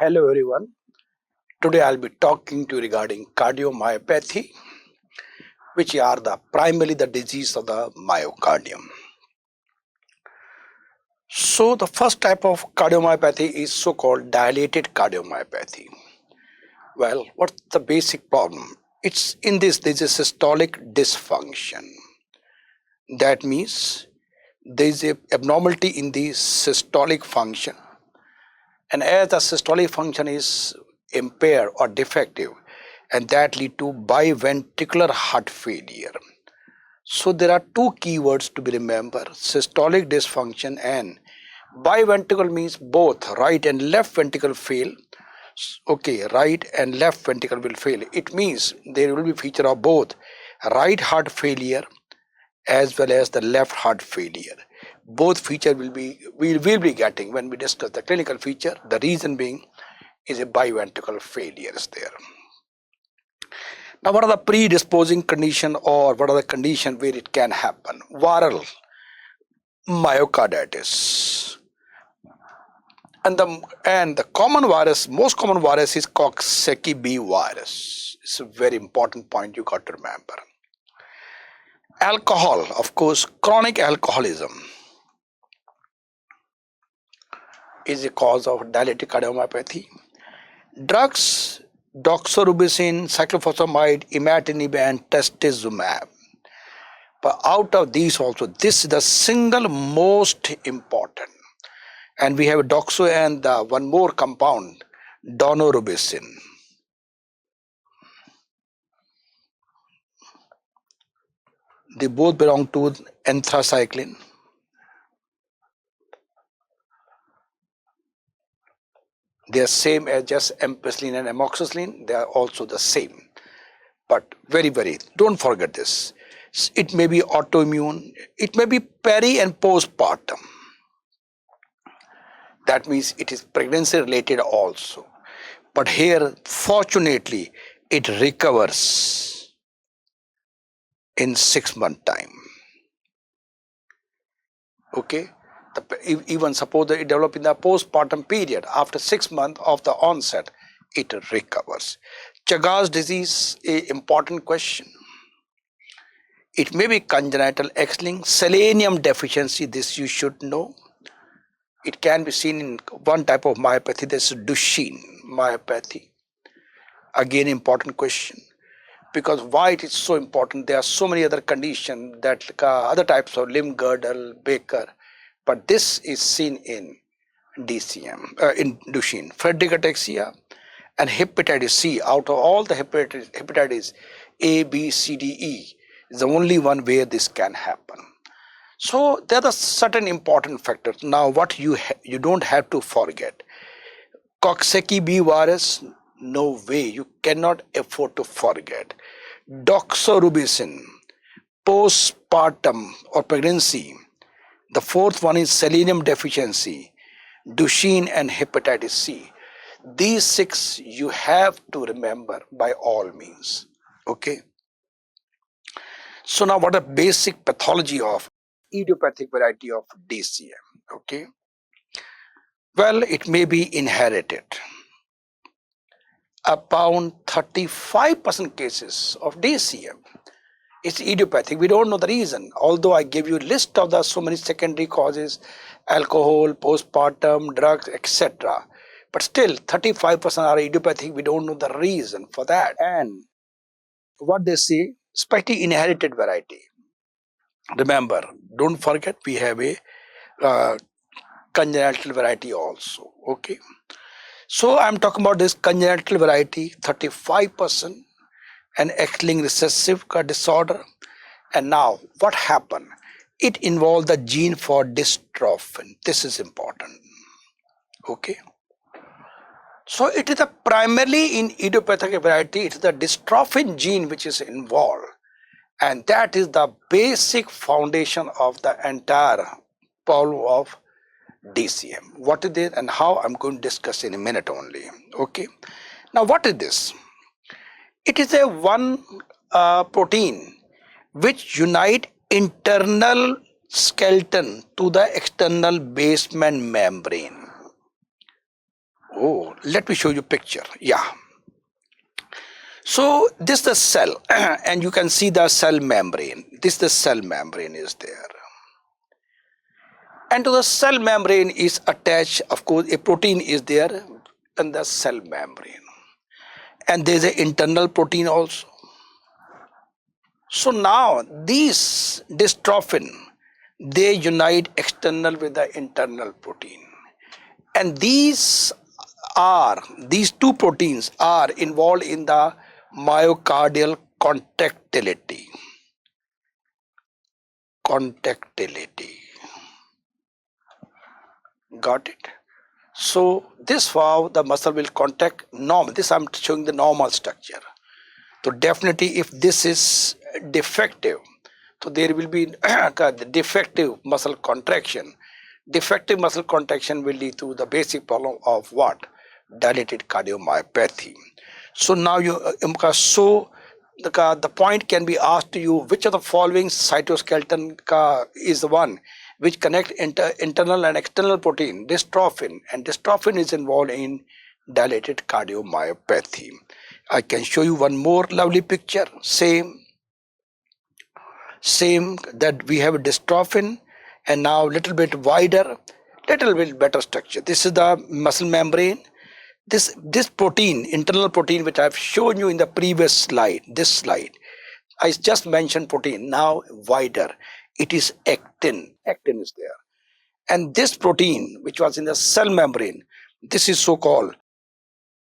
Hello everyone. Today I'll be talking to you regarding cardiomyopathy, which are primarily the disease of the myocardium. So the first type of cardiomyopathy is so-called dilated cardiomyopathy. Well, what's the basic problem? It's in this there's a systolic dysfunction. That means there's a abnormality in the systolic function, and as the systolic function is impaired or defective, and that lead to biventricular heart failure. So there are two keywords to be remembered: systolic dysfunction and biventricular means both right and left ventricle fail. Okay, right and left ventricle will fail. It means there will be feature of both right heart failure as well as the left heart failure. Both feature we will be getting when we discuss the clinical feature. The reason being is a biventricular failure is there. Now, what are the predisposing condition, or what are the conditions where it can happen? Viral myocarditis, and the common virus, most common virus is Coxsackie B virus. It's a very important point you got to remember. Alcohol, of course, chronic alcoholism is a cause of dilated cardiomyopathy. Drugs, doxorubicin, cyclophosphamide, imatinib, and trastuzumab. But out of these also, this is the single most important. And we have doxo and one more compound, daunorubicin. They both belong to anthracycline. They are same as just ampicillin and amoxicillin. They are also the same. But very, don't forget this. It may be autoimmune. It may be peri and postpartum. That means it is pregnancy related also. But here, fortunately, it recovers in 6 months time. Okay. Even suppose that it develops in the postpartum period, after 6 months of the onset, it recovers. Chagas disease, a important question. It may be congenital X-linked selenium deficiency. This you should know. It can be seen in one type of myopathy, this is Duchenne myopathy. Again, important question. Because why it is so important? There are so many other conditions that other types of limb girdle, Baker. But this is seen in DCM, in Duchenne. Friedreich ataxia and hepatitis C. Out of all the hepatitis A, B, C, D, E is the only one where this can happen. So there are certain important factors. Now, what you don't have to forget: Coxsackie B virus. No way, you cannot afford to forget. Doxorubicin, postpartum or pregnancy. The fourth one is selenium deficiency, Duchenne, and hepatitis C. These 6 you have to remember by all means. Okay. So now, what a basic pathology of idiopathic variety of DCM. Okay. Well, it may be inherited. About 35% cases of DCM. It's idiopathic. We don't know the reason. Although I gave you a list of the so many secondary causes: alcohol, postpartum, drugs, etc. But still, 35% are idiopathic. We don't know the reason for that. And what they say, especially inherited variety. Remember, don't forget we have a congenital variety also. Okay. So I'm talking about this congenital variety, 35%. An X-linked recessive disorder. And now what happened? It involved the gene for dystrophin. This is important. Okay. So it is primarily in idiopathic variety, it is the dystrophin gene which is involved. And that is the basic foundation of the entire problem of DCM. What is it and how, I'm going to discuss in a minute only. Okay. Now what is this? It is a one protein which unite internal skeleton to the external basement membrane. Oh, let me show you picture. Yeah. So this is the cell and you can see the cell membrane. This the cell membrane is there. And to the cell membrane is attached, of course, a protein is there in the cell membrane. And there is an internal protein also. So now these dystrophin, they unite external with the internal protein. And these two proteins are involved in the myocardial contractility. Got it? So this how the muscle will contract normal. This I'm showing the normal structure. So definitely if this is defective, so there will be the defective muscle contraction. Defective muscle contraction will lead to the basic problem of what? Dilated cardiomyopathy. So now the point can be asked to you, which of the following cytoskeleton is the one which connect internal and external protein, dystrophin, and dystrophin is involved in dilated cardiomyopathy. I can show you one more lovely picture. Same that we have a dystrophin and now little bit wider, little bit better structure. This is the muscle membrane. This protein, internal protein, which I've shown you in the previous slide, this slide, I just mentioned protein, now wider. It is actin. Actin is there. And this protein, which was in the cell membrane, this is so-called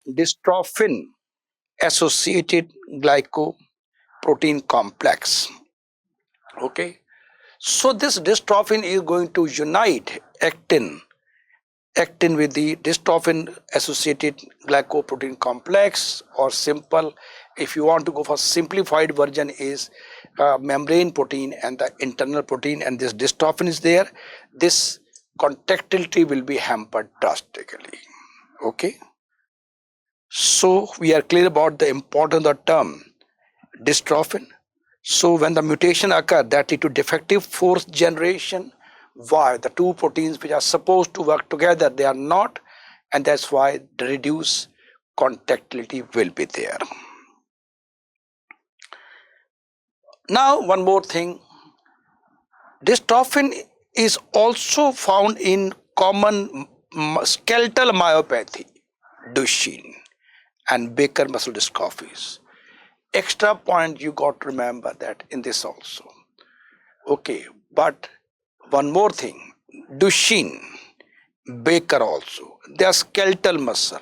dystrophin associated glycoprotein complex. Okay. So this dystrophin is going to unite actin with the dystrophin associated glycoprotein complex, or simple, if you want to go for simplified version, is membrane protein and the internal protein, and this dystrophin is there. This contractility will be hampered drastically. Okay. So we are clear about the importance of the term dystrophin. So when the mutation occurs, that lead to defective fourth generation. Why? The two proteins which are supposed to work together, they are not, and that's why the reduced contractility will be there. Now one more thing, dystrophin is also found in common skeletal myopathy, Duchenne and Baker muscle dystrophies. Extra point you got to remember that in this also. Okay, but one more thing, Duchenne, Baker also, they are skeletal muscle.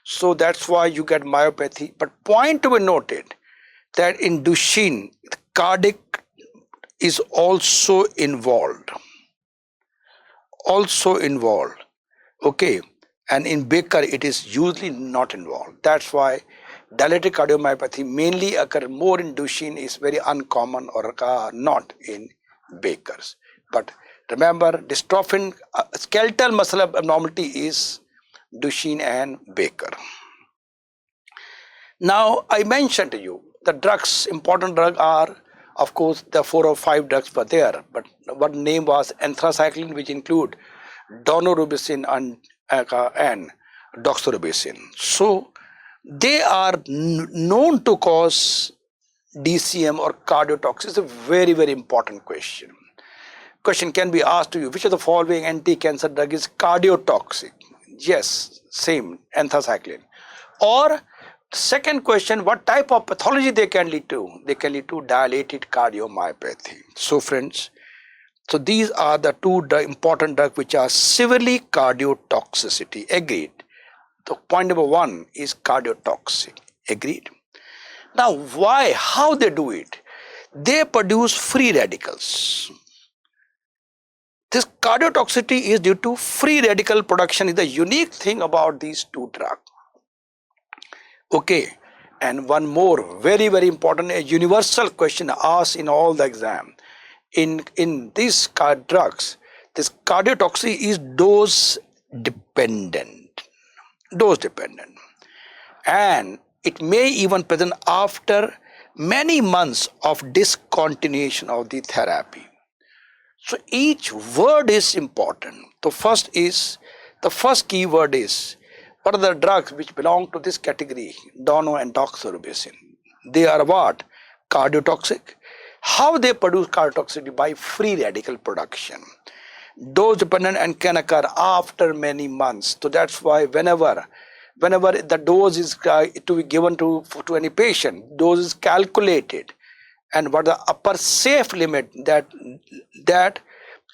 So that's why you get myopathy. But point to be noted that in Duchenne, cardiac is also involved. Okay, and in Baker it is usually not involved. That's why dilated cardiomyopathy mainly occur more in Duchenne, is very uncommon, or not in Baker's. But remember, dystrophin skeletal muscle abnormality is Duchenne and Baker. Now I mentioned to you the drugs, important drugs are, of course, the 4 or 5 drugs were there, but one name was anthracycline, which include daunorubicin and doxorubicin. So they are known to cause DCM or cardiotoxicity. It's a very, very important question. Question can be asked to you, which of the following anti-cancer drug is cardiotoxic? Yes, same, anthracycline. Or second question, what type of pathology they can lead to? They can lead to dilated cardiomyopathy. So friends, so these are the two important drugs which are severely cardiotoxicity. Agreed. So point number 1 is cardiotoxic. Agreed. Now why? How they do it? They produce free radicals. This cardiotoxicity is due to free radical production. Is the unique thing about these two drugs. Okay, and one more very, very important, a universal question asked in all the exam. In these drugs, this cardiotoxicity is dose dependent, and it may even present after many months of discontinuation of the therapy. So each word is important. The first keyword is What are the drugs which belong to this category? Dono and doxorubicin. They are what? Cardiotoxic. How they produce cardiotoxicity? By free radical production. Dose dependent and can occur after many months. So that's why whenever the dose is to be given to any patient, dose is calculated, and what the upper safe limit, that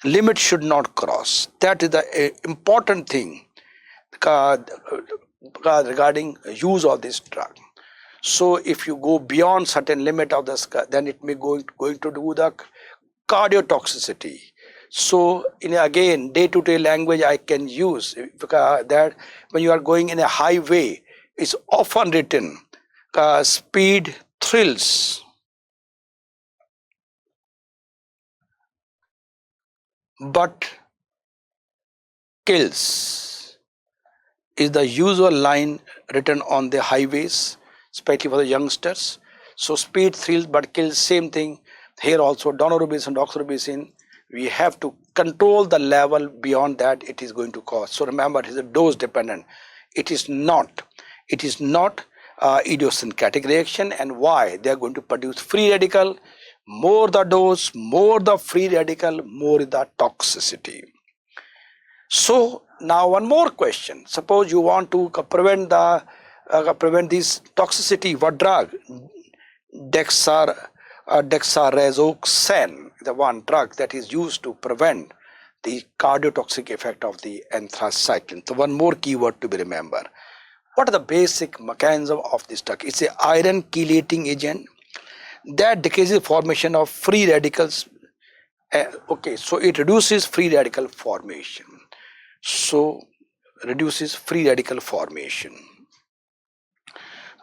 limit should not cross. That is the important thing regarding use of this drug. So if you go beyond certain limit of this, then it may going to do the cardiotoxicity. So in again day-to-day language I can use that when you are going in a highway, it's often written speed thrills but kills is the usual line written on the highways, especially for the youngsters. So speed thrills but kills, same thing here also. Donorubicin, doxorubicin, we have to control the level. Beyond that it is going to cause. So remember, it is a dose dependent. It is not idiosyncratic reaction. And why? They are going to produce free radical. More the dose, more the free radical, more the toxicity. So now one more question. Suppose you want to prevent this toxicity. What drug? Dexrazoxane, the one drug that is used to prevent the cardiotoxic effect of the anthracycline. So one more keyword to be remembered. What are the basic mechanism of this drug? It's an iron chelating agent that decreases formation of free radicals. Okay, so it reduces free radical formation. So reduces free radical formation.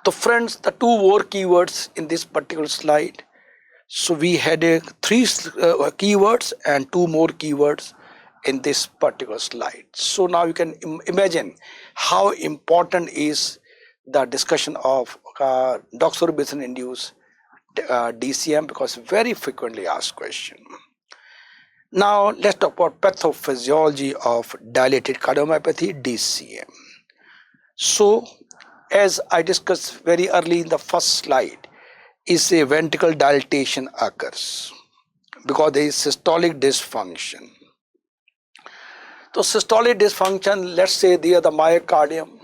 So friends, the two more keywords in this particular slide. So we had three keywords and two more keywords in this particular slide. So now you can imagine how important is the discussion of doxorubicin induced DCM, because very frequently asked question. Now let's talk about pathophysiology of dilated cardiomyopathy, DCM. So as I discussed very early in the first slide, is a ventricle dilatation occurs because there is systolic dysfunction. So systolic dysfunction, let's say there the myocardium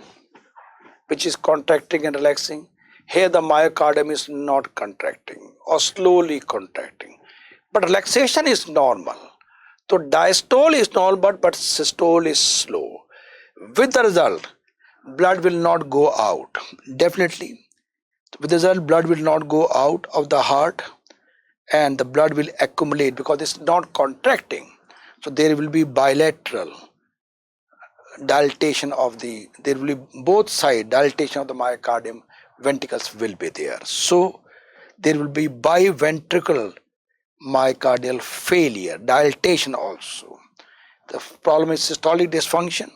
which is contracting and relaxing. Here the myocardium is not contracting or slowly contracting, but relaxation is normal. So diastole is normal, but systole is slow. With the result, blood will not go out. Definitely, with the result, blood will not go out of the heart, and the blood will accumulate because it's not contracting. So there will be bilateral dilatation of the. There will be both side dilatation of the myocardium. Ventricles will be there. So there will be biventricular myocardial failure, dilatation also. The problem is systolic dysfunction,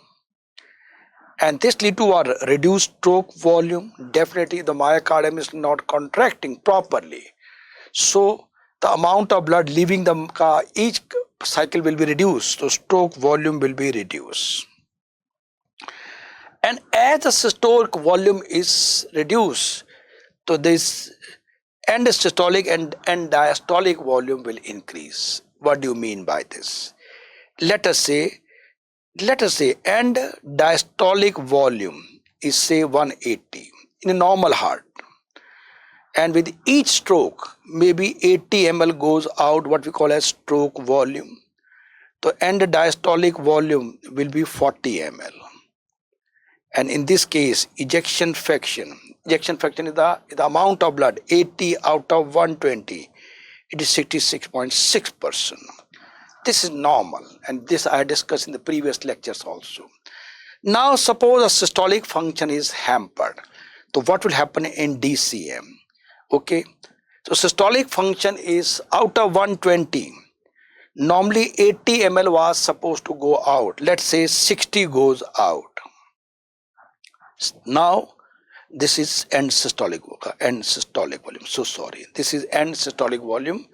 and this lead to a reduced stroke volume. Definitely the myocardium is not contracting properly, so the amount of blood leaving the each cycle will be reduced, so stroke volume will be reduced. And as the systolic volume is reduced, so this end systolic and diastolic volume will increase. What do you mean by this? Let us say end diastolic volume is say 180 in a normal heart, and with each stroke maybe 80 ml goes out, what we call as stroke volume. So end diastolic volume will be 40 ml, and in this case ejection fraction is the amount of blood. 80 out of 120, it is 66.6%. This is normal, and this I discussed in the previous lectures also. Now suppose a systolic function is hampered. So what will happen in DCM? Okay, so systolic function is out of 120. Normally 80 ml was supposed to go out. Let's say 60 goes out. Now this is end systolic volume. So sorry, this is end systolic volume.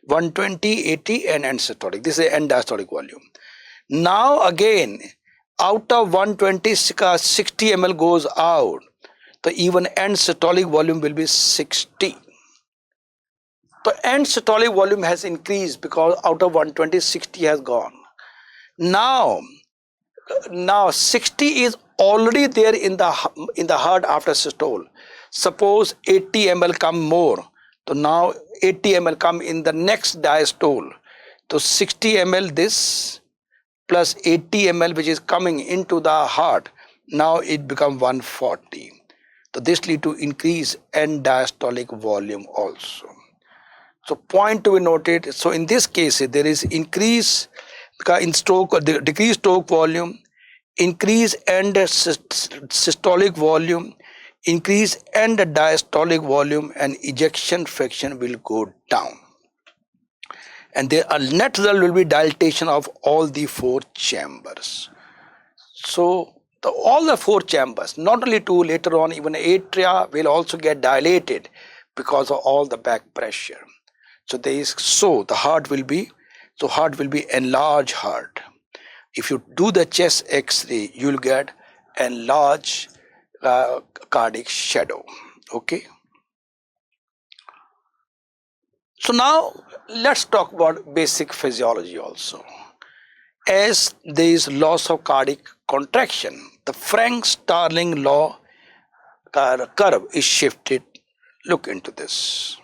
120, 80 and end systolic. This is end diastolic volume. Now again out of 120, 60 ml goes out. The even end systolic volume will be 60. The end systolic volume has increased because out of 120, 60 has gone. Now 60 is already there in the heart after systole. Suppose 80 ml come more, so now 80 ml come in the next diastole. So 60 ml this plus 80 ml which is coming into the heart, now it become 140. So this lead to increase end diastolic volume also. So point to be noted. So in this case there is increase in stroke, decreased stroke volume, increase end systolic volume, increase end diastolic volume, and ejection fraction will go down. And the net result will be dilatation of all the 4 chambers. So all the 4 chambers, not only 2, later on even atria will also get dilated because of all the back pressure. So the heart will be enlarged heart. If you do the chest X-ray, you will get enlarged cardiac shadow. Okay. So now let's talk about basic physiology also. As there is loss of cardiac contraction, the Frank-Starling law curve is shifted. Look into this.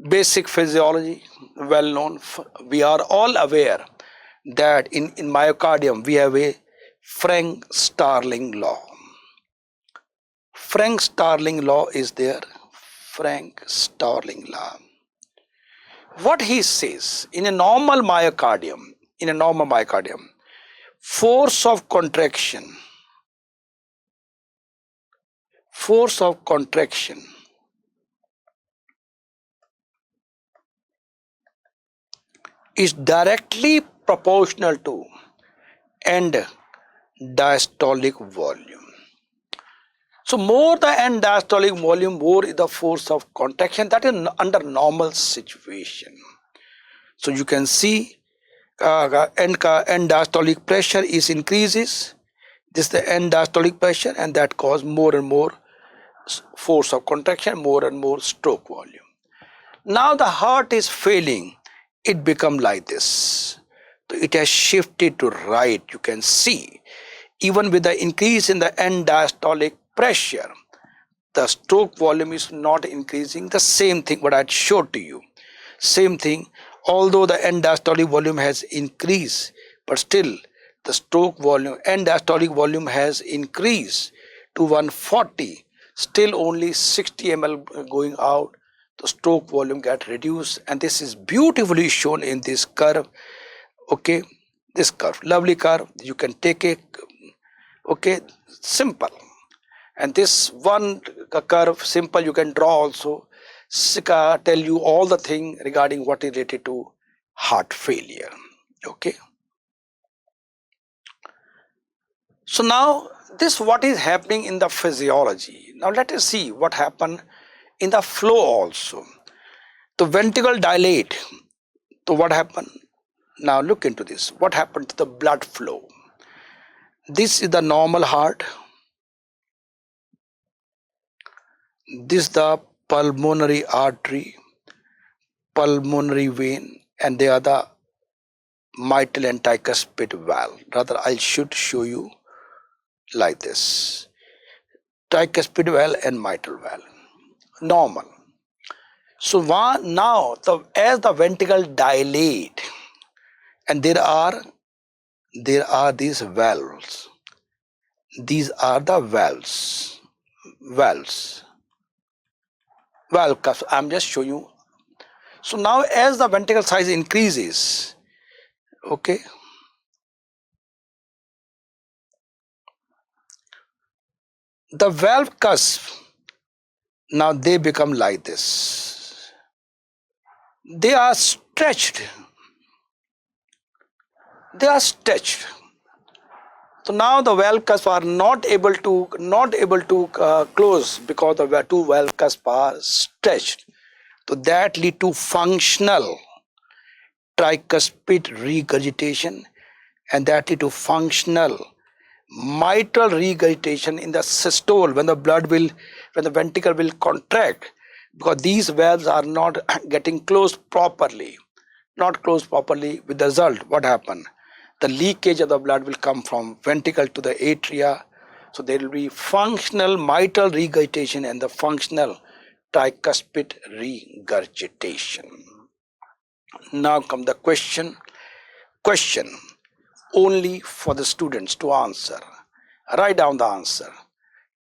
Basic physiology, well known. We are all aware that in myocardium we have a Frank-Starling law. Frank-Starling law is there. Frank-Starling law. What he says, in a normal myocardium, force of contraction is directly proportional to end diastolic volume. So more the end diastolic volume, more is the force of contraction. That is under normal situation. So you can see end diastolic pressure is increases. This is the end diastolic pressure, and that causes more and more force of contraction, more and more stroke volume. Now the heart is failing. It become like this. So it has shifted to right. You can see even with the increase in the end diastolic pressure, the stroke volume is not increasing. The same thing what I showed to you. Same thing, although the end diastolic volume has increased, but still the stroke volume, end diastolic volume has increased to 140. Still only 60 ml going out. The stroke volume get reduced, and this is beautifully shown in this curve. Okay, this curve, lovely curve. You can take it. Okay, simple. And this one curve, simple, you can draw also. Tell you all the thing regarding what is related to heart failure. Okay. So now this what is happening in the physiology. Now let us see what happened in the flow also. The ventricle dilate. So what happened? Now look into this. What happened to the blood flow? This is the normal heart. This is the pulmonary artery, pulmonary vein, and they are the mitral and tricuspid valve. Rather, I should show you like this. Tricuspid valve and mitral valve. Normal. So now as the ventricle dilate, and there are these valves. These are the valves. Valve cuffs. I'm just showing you. So now as the ventricle size increases, okay, the valve cusp, now they become like this. They are stretched. They are stretched. So now the valve cusps are not able to close because the 2 valve cusps are stretched. So that lead to functional tricuspid regurgitation, and that lead to functional mitral regurgitation in the systole, when the ventricle will contract, because these valves are not getting closed properly. With the result, what happened? The leakage of the blood will come from ventricle to the atria. So there will be functional mitral regurgitation and the functional tricuspid regurgitation. Now come the question only for the students to answer. Write down the answer.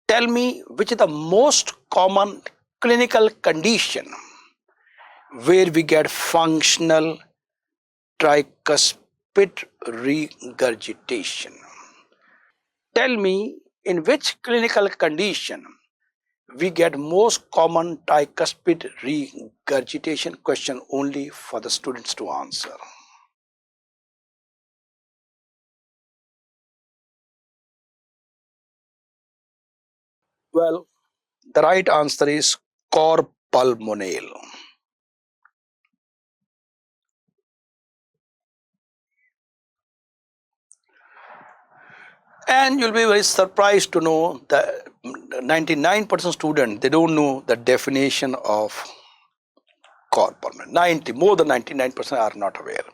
Tell me which is the most common clinical condition where we get functional tricuspid regurgitation. Tell me in which clinical condition we get most common tricuspid regurgitation. Question only for the students to answer. Well, the right answer is cor pulmonale. And you'll be very surprised to know that 99% student, they don't know the definition of cor pulmonale. More than 99% are not aware.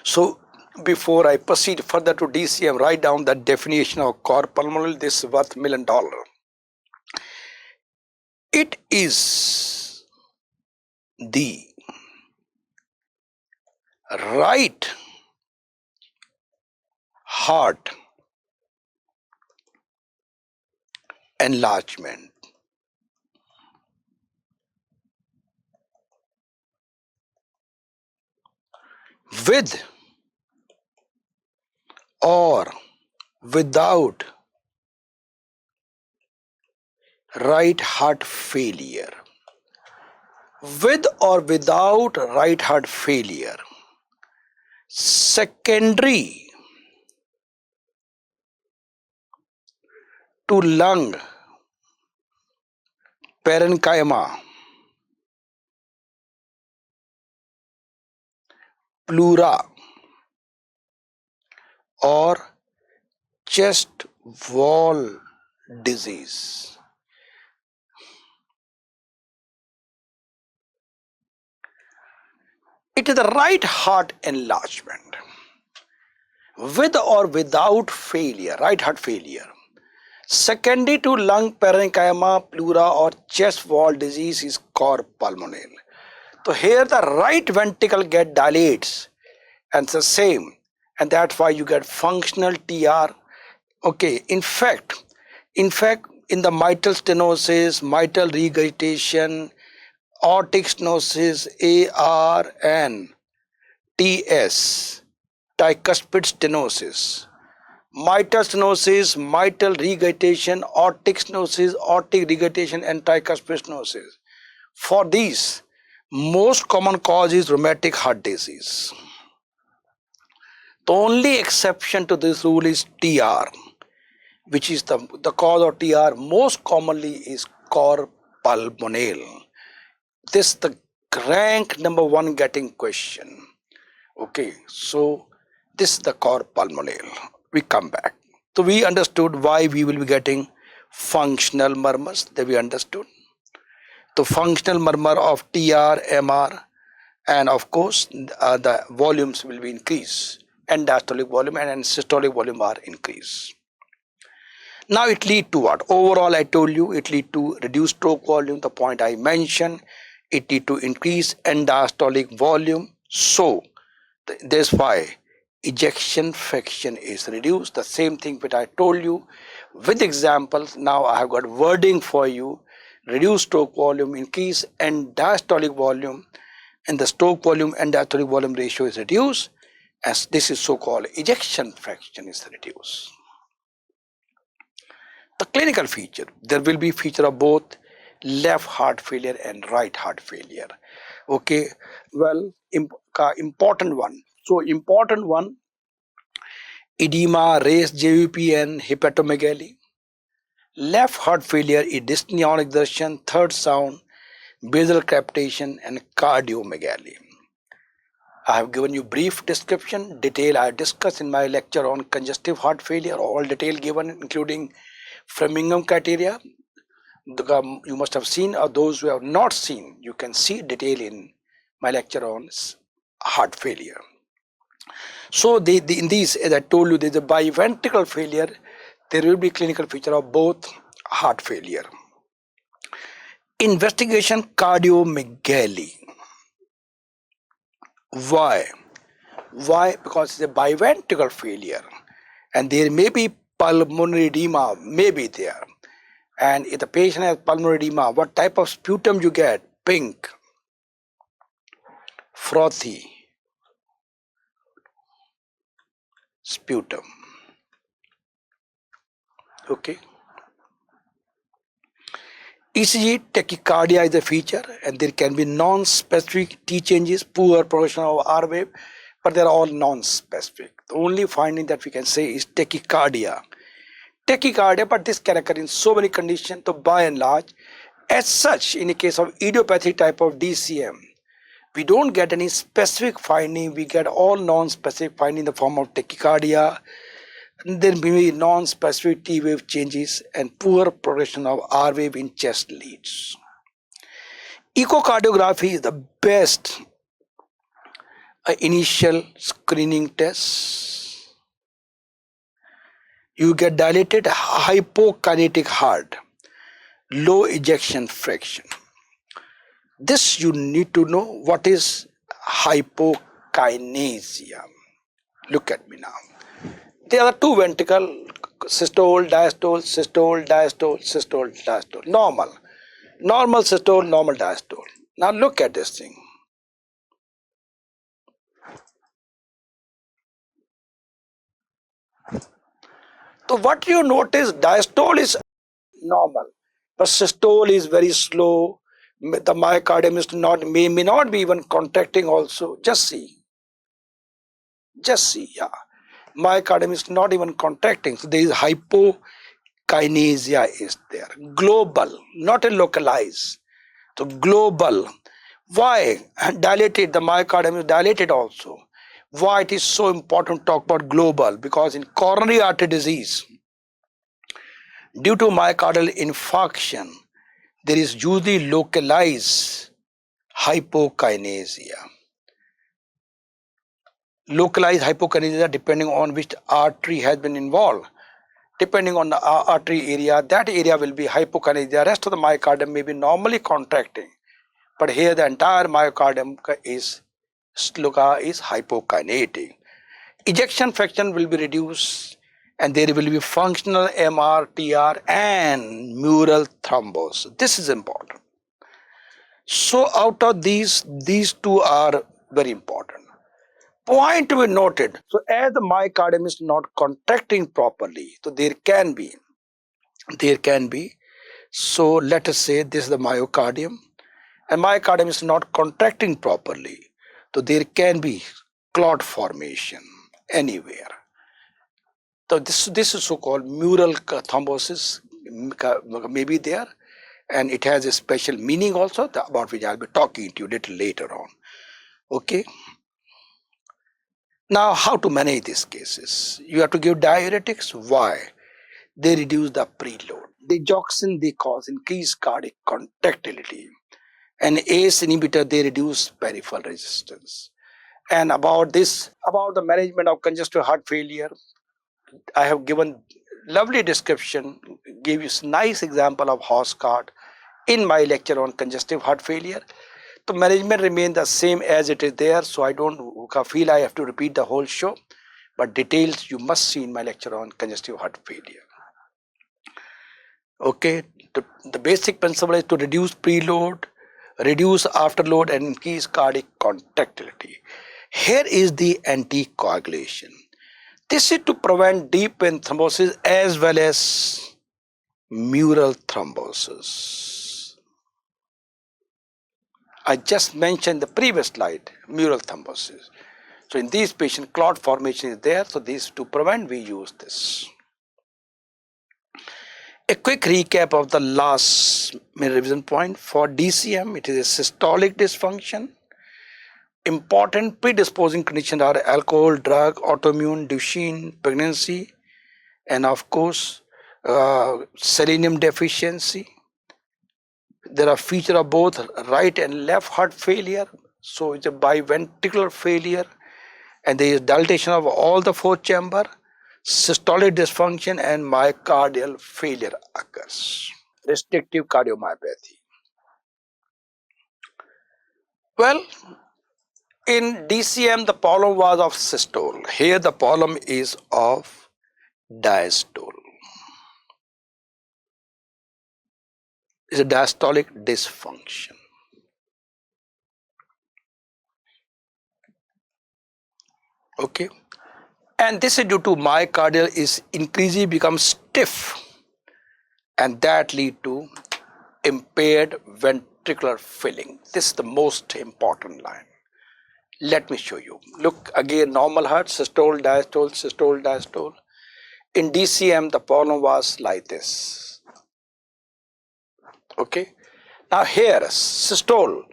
So before I proceed further to DCM, write down the definition of cor pulmonale. This is worth $1 million. It is the right heart enlargement with or without right heart failure. With or without right heart failure, secondary to lung parenchyma, pleura, or chest wall disease. It is the right heart enlargement with or without failure, right heart failure, secondary to lung parenchyma, pleura, or chest wall disease is cor pulmonale. So here the right ventricle get dilates and it's the same, and that's why you get functional TR. Okay, in fact, in the mitral stenosis, mitral regurgitation, aortic stenosis, ARN, TS, tricuspid stenosis, mitral stenosis, mitral regurgitation, aortic stenosis, aortic regurgitation, and tricuspid stenosis. For these, most common cause is rheumatic heart disease. The only exception to this rule is TR, which is the cause of TR most commonly is cor pulmonale. This is the rank number 1 getting question. Okay, so this is the cor pulmonale. We come back. So we understood why we will be getting functional murmurs. That we understood. The functional murmur of TR, MR, and of course the volumes will be increased. And diastolic volume and systolic volume are increased. Now it lead to what? Overall, I told you it lead to reduced stroke volume, the point I mentioned. It lead to increase end diastolic volume. So that's why ejection fraction is reduced. The same thing which I told you with examples. Now I have got wording for you. Reduced stroke volume, increase end diastolic volume, and the stroke volume and diastolic volume ratio is reduced, as this is so-called ejection fraction is reduced. The clinical feature, there will be feature of both left heart failure and right heart failure. Okay, well, important one. So important one, edema, raised JVP and hepatomegaly. Left heart failure is dyspnea on exertion, third sound, basal crepitation and cardiomegaly. I have given you brief description. Detail I discussed in my lecture on congestive heart failure. All detail given, including Framingham criteria. You must have seen, or those who have not seen, you can see detail in my lecture on heart failure. So in these, as I told you, there is a biventricular failure. There will be clinical feature of both heart failure. Investigation cardiomegaly. Why? Why? Because it's a biventricular failure, and there may be pulmonary edema, may be there. And if the patient has pulmonary edema, what type of sputum you get? Pink, frothy sputum. Okay. ECG tachycardia is a feature, and there can be non-specific T changes, poor progression of R wave, but they are all non-specific. The only finding that we can say is tachycardia. Tachycardia, but this can occur in so many conditions. So by and large, as such, in the case of idiopathic type of DCM, we don't get any specific finding. We get all non-specific finding in the form of tachycardia. There may be non-specific T wave changes and poor progression of R wave in chest leads. Echocardiography is the best initial screening test. You get dilated hypokinetic heart, low ejection fraction. This you need to know what is hypokinesia. Look at me now. There are two ventricle, systole, diastole, systole, diastole, systole, diastole. Normal systole, normal diastole. Now look at this thing. So what you notice, diastole is normal, but systole is very slow. The myocardium is may not be even contracting also. Just see, yeah. Myocardium is not even contracting. So there is hypokinesia is there. Global, not a localized. So global. Why? Dilated, the myocardium is dilated also. Why it is so important to talk about global? Because in coronary artery disease, due to myocardial infarction, there is usually localized hypokinesia. Localized hypokinesia depending on which artery has been involved. Depending on the artery area, that area will be hypokinesia. The rest of the myocardium may be normally contracting. But here the entire myocardium is hypokinetic. Ejection fraction will be reduced, and there will be functional MRTR and mural thrombosis. This is important. So out of these two are very important. Point to be noted. So as the myocardium is not contracting properly, so there can be. So let us say this is the myocardium, and myocardium is not contracting properly. So there can be clot formation anywhere. So this is so-called mural thrombosis may be there, and it has a special meaning also about which I'll be talking to you a little later on. Okay. Now, how to manage these cases? You have to give diuretics. Why? They reduce the preload. Digoxin, they cause increased cardiac contractility. And ACE inhibitor, they reduce peripheral resistance. And about the management of congestive heart failure, I have given lovely description, gave you nice example of horse cart in my lecture on congestive heart failure. The management remains the same as it is there, so I don't feel I have to repeat the whole show, but details you must see in my lecture on congestive heart failure. Okay, the basic principle is to reduce preload, reduce afterload, and increase cardiac contractility. Here is the anticoagulation. This is to prevent deep vein thrombosis as well as mural thrombosis. I just mentioned the previous slide, mural thrombosis. So in these patients, clot formation is there. So these to prevent, we use this. A quick recap of the last revision point for DCM. It is a systolic dysfunction. Important predisposing conditions are alcohol, drug, autoimmune, Duchenne, pregnancy, and of course, selenium deficiency. There are features of both right and left heart failure. So it's a biventricular failure, and there is dilatation of all the four chamber, systolic dysfunction, and myocardial failure occurs. Restrictive cardiomyopathy. Well, in DCM, the problem was of systole. Here, the problem is of diastole. It's a diastolic dysfunction. Okay, and this is due to myocardial is increasingly becomes stiff, and that lead to impaired ventricular filling. This is the most important line. Let me show you. Look again, normal heart, systole, diastole, systole, diastole. In DCM, the problem was like this. Okay, now here systole,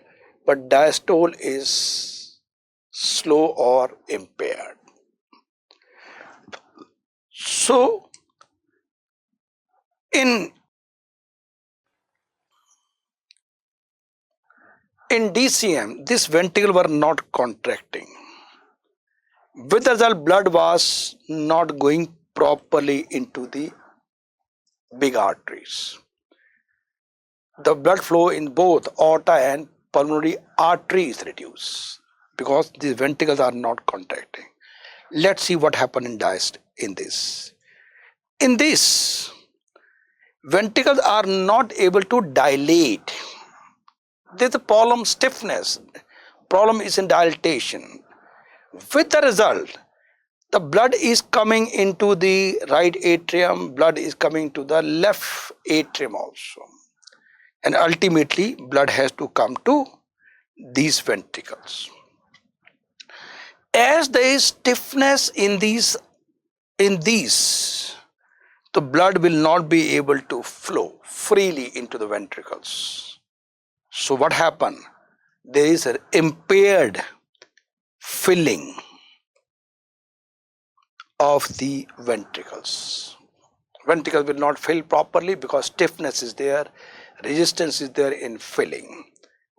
but diastole is slow or impaired. So in DCM, this ventricle were not contracting. With the result, blood was not going properly into the big arteries. The blood flow in both aorta and pulmonary artery is reduced because these ventricles are not contracting. Let's see what happened in this. In this, ventricles are not able to dilate. There's a problem stiffness. Problem is in dilatation. With the result, the blood is coming into the right atrium, blood is coming to the left atrium also. And ultimately, blood has to come to these ventricles. As there is stiffness in these, the blood will not be able to flow freely into the ventricles. So what happened? There is an impaired filling of the ventricles. Ventricles will not fill properly because stiffness is there, resistance is there in filling.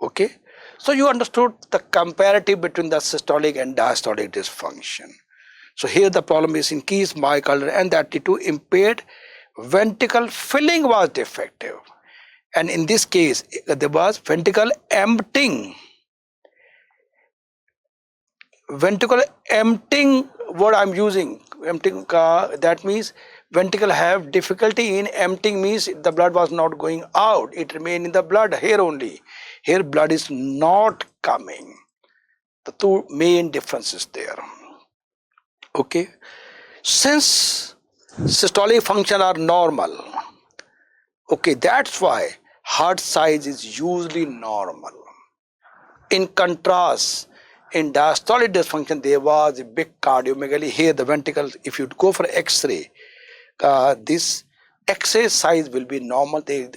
Okay, so you understood the comparative between the systolic and diastolic dysfunction. So here the problem is increased myocardial, and that due to impaired ventricle filling was defective. And in this case, there was ventricle emptying. Ventricle emptying, what I'm using, emptying, that means ventricle have difficulty in emptying, means the blood was not going out, it remained in the blood here only. Here blood is not coming. The two main differences there. Okay, since systolic function are normal, okay, that's why heart size is usually normal. In contrast, in diastolic dysfunction, there was a big cardiomegaly. Here the ventricle, if you go for X-ray, this X-ray size will be normal. The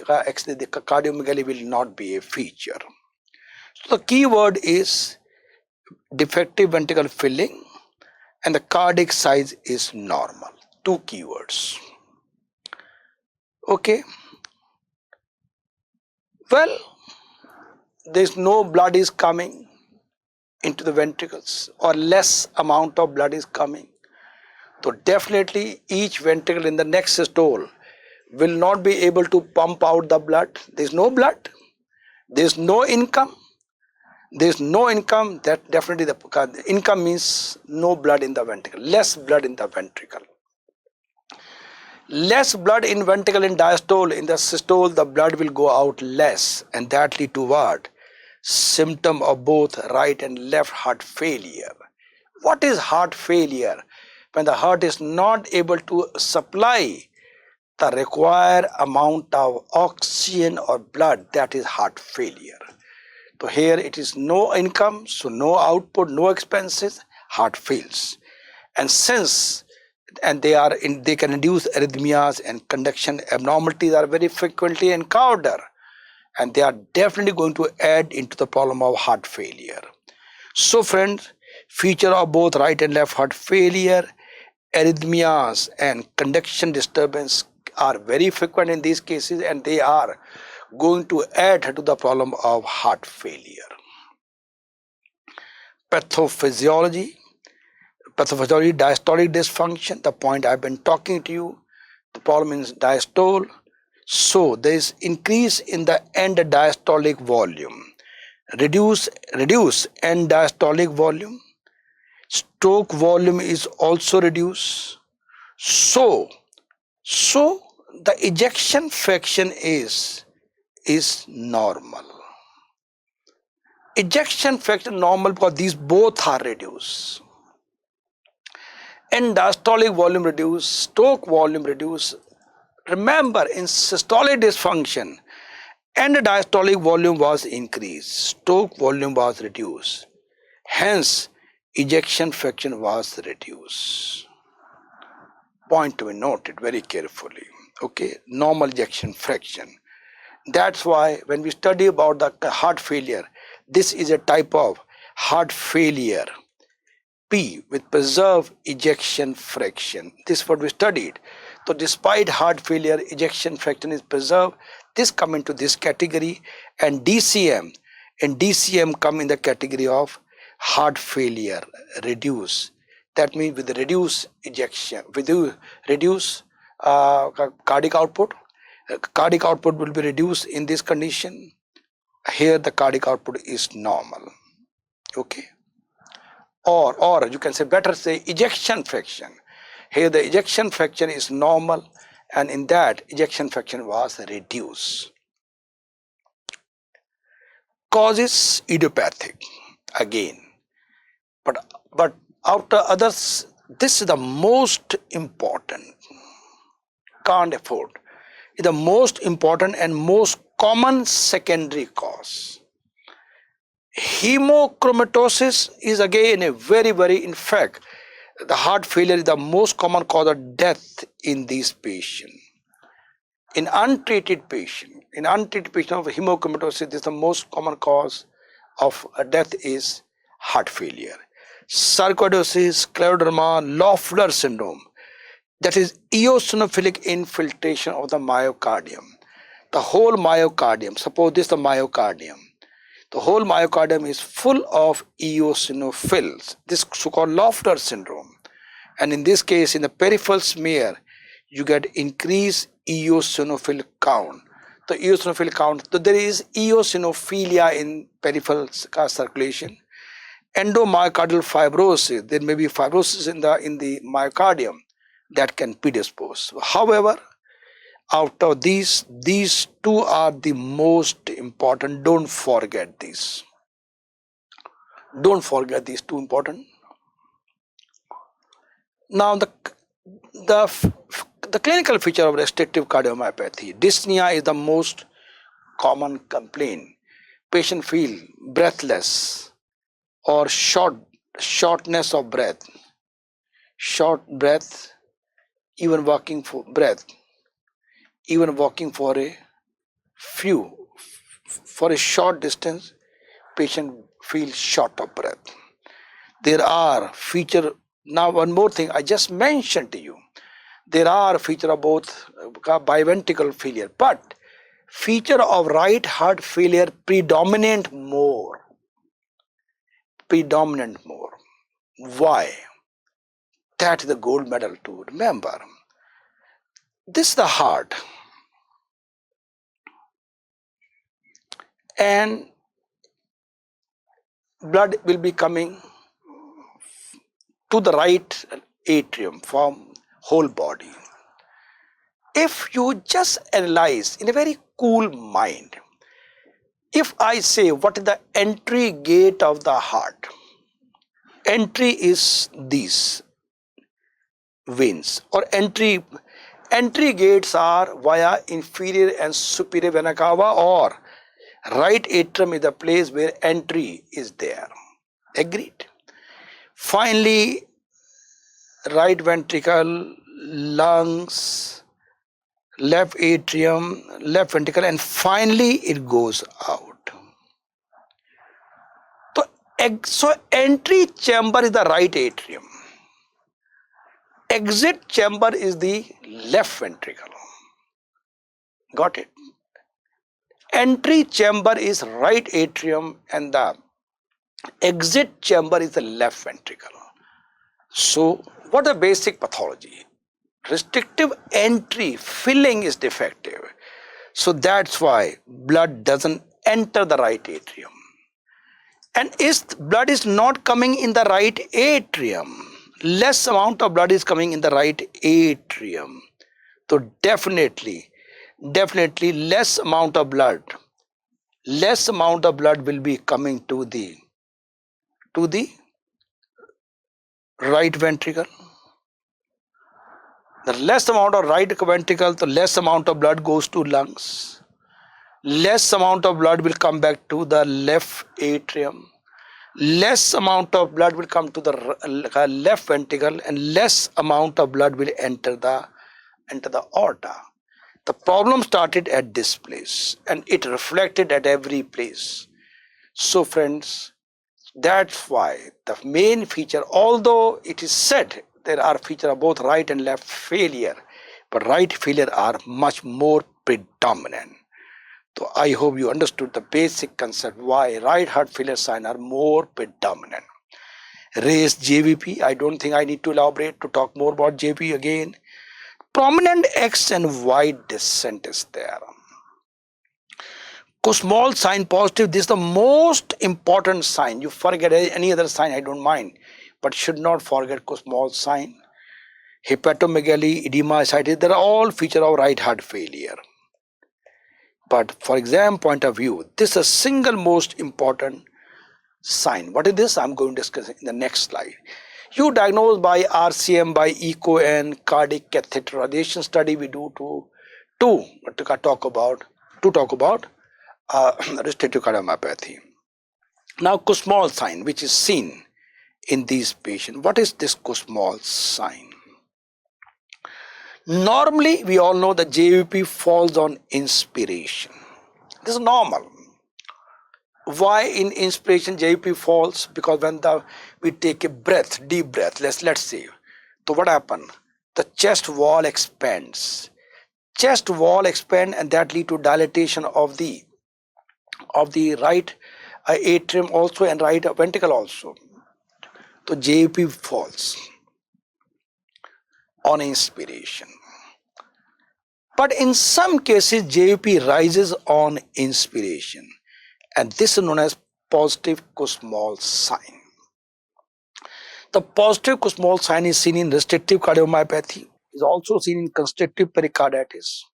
cardiomegaly will not be a feature. So the key word is defective ventricle filling, and the cardiac size is normal. Two keywords. Okay. Well, there's no blood is coming into the ventricles, or less amount of blood is coming. So definitely each ventricle in the next systole will not be able to pump out the blood. There's no blood, there's no income. There's no income, that definitely the income means no blood in the ventricle, less blood in the ventricle. Less blood in ventricle in diastole, in the systole the blood will go out less, and that lead to what? Symptom of both right and left heart failure. What is heart failure? When the heart is not able to supply the required amount of oxygen or blood, that is heart failure. So here it is no income, so no output, no expenses, heart fails. And since they can induce arrhythmias, and conduction abnormalities are very frequently encountered, and they are definitely going to add into the problem of heart failure. So friends, feature of both right and left heart failure, arrhythmias and conduction disturbance are very frequent in these cases, and they are going to add to the problem of heart failure. Pathophysiology, diastolic dysfunction, the point I've been talking to you, the problem is diastole. So there is increase in the end diastolic volume, reduce end diastolic volume, stroke volume is also reduced. So the ejection fraction is normal. Ejection fraction normal because these both are reduced. And diastolic volume reduced, stroke volume reduced. Remember, in systolic dysfunction, end diastolic volume was increased, stroke volume was reduced. Hence, ejection fraction was reduced. Point to be noted very carefully. Okay, normal ejection fraction. That's why when we study about the heart failure, this is a type of heart failure P with preserved ejection fraction. This is what we studied. So despite heart failure, ejection fraction is preserved. This come into this category, and DCM come in the category of heart failure reduce. That means with the reduced ejection, with the reduced cardiac output. Cardiac output will be reduced in this condition. Here the cardiac output is normal. Okay. Or you can say better say ejection fraction. Here the ejection fraction is normal, and in that ejection fraction was reduced. Causes idiopathic again, but after others, this is the most important. Can't afford. It's the most important and most common secondary cause. Hemochromatosis is again a very, in fact, the heart failure is the most common cause of death in these patients. In untreated patient of hemochromatosis, this is the most common cause of death is heart failure. Sarcoidosis, scleroderma, Loeffler syndrome, that is eosinophilic infiltration of the myocardium. The whole myocardium, suppose this is the myocardium. The whole myocardium is full of eosinophils, this so-called Loeffler syndrome. And in this case, in the peripheral smear, you get increased eosinophil count. The eosinophil count, so there is eosinophilia in peripheral circulation. Endomyocardial fibrosis, there may be fibrosis in the myocardium that can predispose. However, out of these two are the most important. Don't forget these. Don't forget these two important. Now the clinical feature of restrictive cardiomyopathy, dyspnea is the most common complaint. Patient feel breathless or shortness of breath, short breath, even walking for breath. Even walking for a short distance, patient feels short of breath. There are feature, now one more thing I just mentioned to you, there are feature of both biventricular failure, but feature of right heart failure predominant more. Why? That's the gold medal to remember. This is the heart, and blood will be coming to the right atrium from whole body. If you just analyze in a very cool mind, if I say what is the entry gate of the heart, entry is these veins, or entry gates are via inferior and superior vena cava, or right atrium is the place where entry is there. Agreed? Finally, right ventricle, lungs, left atrium, left ventricle, and finally it goes out. So So entry chamber is the right atrium. Exit chamber is the left ventricle. Got it? Entry chamber is right atrium and the exit chamber is the left ventricle. So what is the basic pathology? Restrictive entry filling is defective. So that's why blood doesn't enter the right atrium. And if blood is not coming in the right atrium, less amount of blood is coming in the right atrium. So definitely less amount of blood will be coming to the right ventricle. The less amount of right ventricle, the less amount of blood goes to lungs. Less amount of blood will come back to the left atrium. Less amount of blood will come to the left ventricle, and less amount of blood will enter the aorta. The problem started at this place and it reflected at every place. So friends, that's why the main feature, although it is said there are features of both right and left failure, but right failure are much more predominant. So I hope you understood the basic concept why right heart failure signs are more predominant. Race JVP, I don't think I need to elaborate to talk more about JVP again. Prominent X and Y descent is there. Small sign positive, this is the most important sign. You forget any other sign, I don't mind, but should not forget small sign. Hepatomegaly, edema, ascites, they are all features of right heart failure. But for exam point of view, this is the single most important sign. What is this? I'm going to discuss in the next slide. You diagnose by RCM, by echo and cardiac catheterization study we do to talk about restrictive cardiomyopathy. Now, small sign which is seen in these patients. What is this small sign? Normally, we all know that JVP falls on inspiration. This is normal. Why in inspiration JVP falls? Because when we take a breath, deep breath, let's say. So what happens? The chest wall expands. Chest wall expand and that lead to dilatation of the right atrium also and right ventricle also. So JVP falls on inspiration. But in some cases, JVP rises on inspiration, and this is known as positive small sign. The positive small sign is seen in restrictive cardiomyopathy, is also seen in constrictive pericarditis.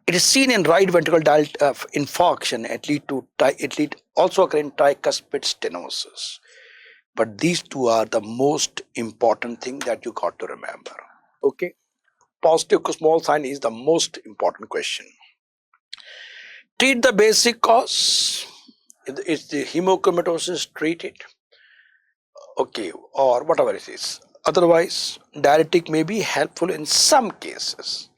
It is seen in right ventricle infarction, it lead also occur in tricuspid stenosis. But these two are the most important thing that you got to remember. Okay. Positive small sign is the most important question. Treat the basic cause. If the hemochromatosis, treat it. Okay, or whatever it is. Otherwise, diuretic may be helpful in some cases,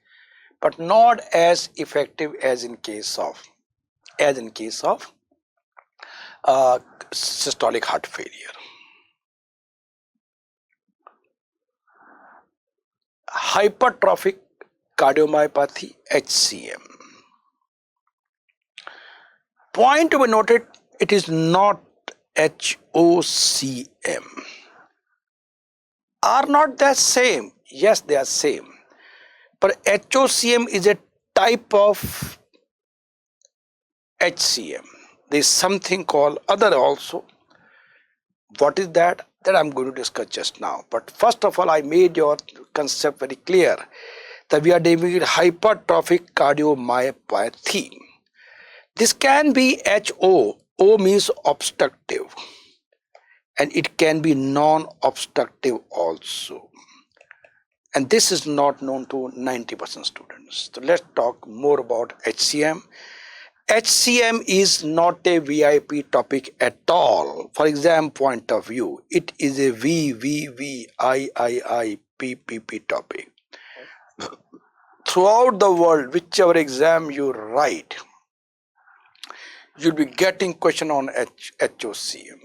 but not as effective as in case of systolic heart failure. Hypertrophic cardiomyopathy, HCM. Point to be noted, it is not HOCM. Are not they same? Yes, they are same. But HOCM is a type of HCM. There is something called other also. What is that? That I'm going to discuss just now. But first of all, I made your concept very clear that we are dealing with hypertrophic cardiomyopathy. This can be HO. O means obstructive, and it can be non-obstructive also. And this is not known to 90% students. So let's talk more about HCM. HCM is not a VIP topic at all. For exam point of view, it is a VVVIIIPPP topic. Throughout the world, whichever exam you write, you'll be getting question on HOCM.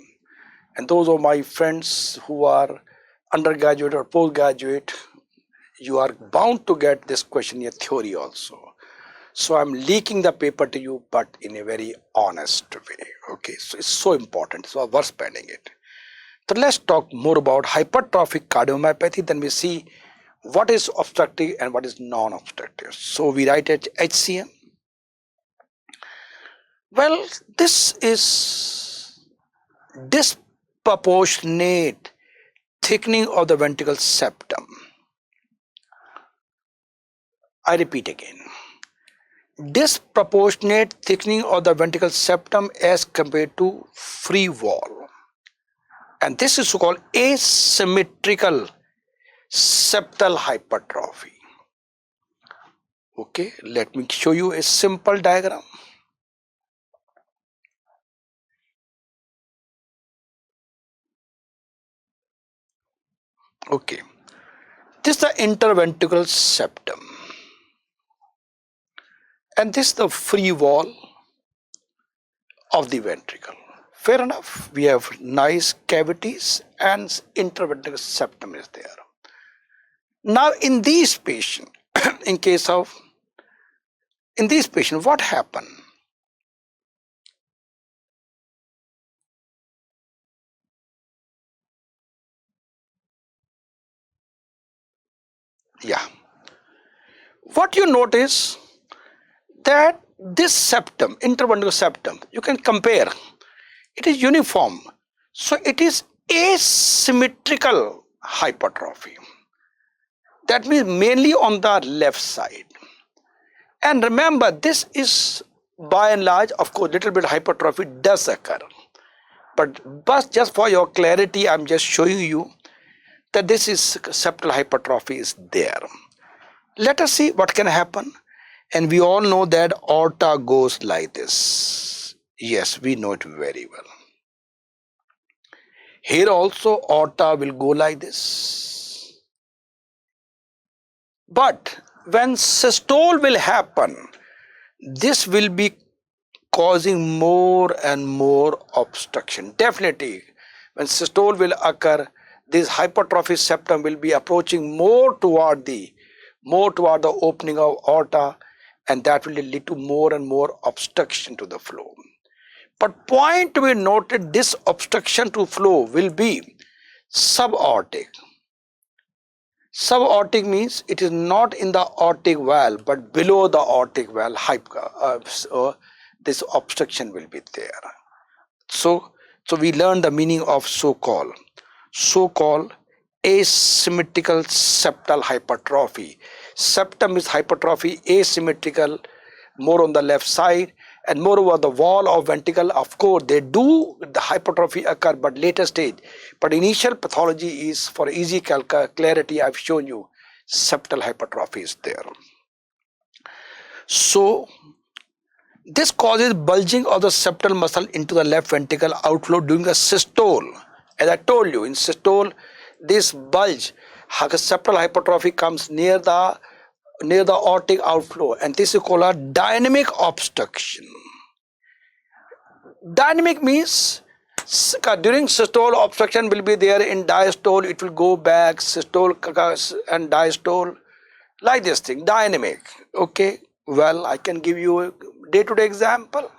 And those are my friends who are undergraduate or postgraduate, you are bound to get this question in theory also. So I'm leaking the paper to you, but in a very honest way. Okay, so it's so important, so worth spending it. So let's talk more about hypertrophic cardiomyopathy. Then we see what is obstructive and what is non-obstructive. So we write it HCM. Well, this is disproportionate thickening of the ventricle septum. I repeat again. Disproportionate thickening of the ventricle septum as compared to free wall. And this is called asymmetrical septal hypertrophy. Okay, let me show you a simple diagram. Okay, this is the interventricular septum. And this is the free wall of the ventricle. Fair enough, we have nice cavities and interventricular septum is there. Now in these patients, in these patients, what happened? Yeah. What you notice that this septum, interventricular septum, you can compare. It is uniform. So it is asymmetrical hypertrophy. That means mainly on the left side. And remember, this is by and large, of course, little bit hypertrophy does occur. But just for your clarity, I'm just showing you that this is septal hypertrophy is there. Let us see what can happen. And we all know that aorta goes like this. Yes, we know it very well. Here also aorta will go like this. But when systole will happen, this will be causing more and more obstruction. Definitely, when systole will occur, this hypertrophy septum will be approaching more toward the opening of aorta, and that will lead to more and more obstruction to the flow. But point to be noted, this obstruction to flow will be subaortic. Subaortic means it is not in the aortic valve, but below the aortic valve, this obstruction will be there. So we learn the meaning of so-called asymmetrical septal hypertrophy. Septum is hypertrophy, asymmetrical, more on the left side, and moreover the wall of ventricle, of course they do the hypertrophy occur but later stage, but initial pathology is, for easy clarity, I've shown you septal hypertrophy is there. So this causes bulging of the septal muscle into the left ventricle outflow during a systole. As I told you, in systole, this bulge, septal hypertrophy comes near the aortic outflow, and this is called a dynamic obstruction. Dynamic means during systole, obstruction will be there. In diastole, it will go back, systole and diastole, like this thing, dynamic. Okay, well, I can give you a day-to-day example.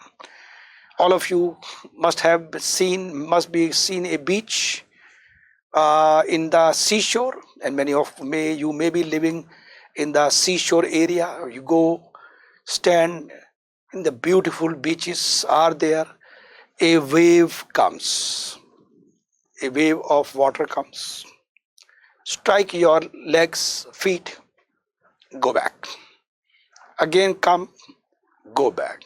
All of you must be seen a beach in the seashore, and many of you may be living in the seashore area. You go stand in the beautiful beaches are there. A wave comes, a wave of water comes, strike your legs, feet, go back. Again come, go back,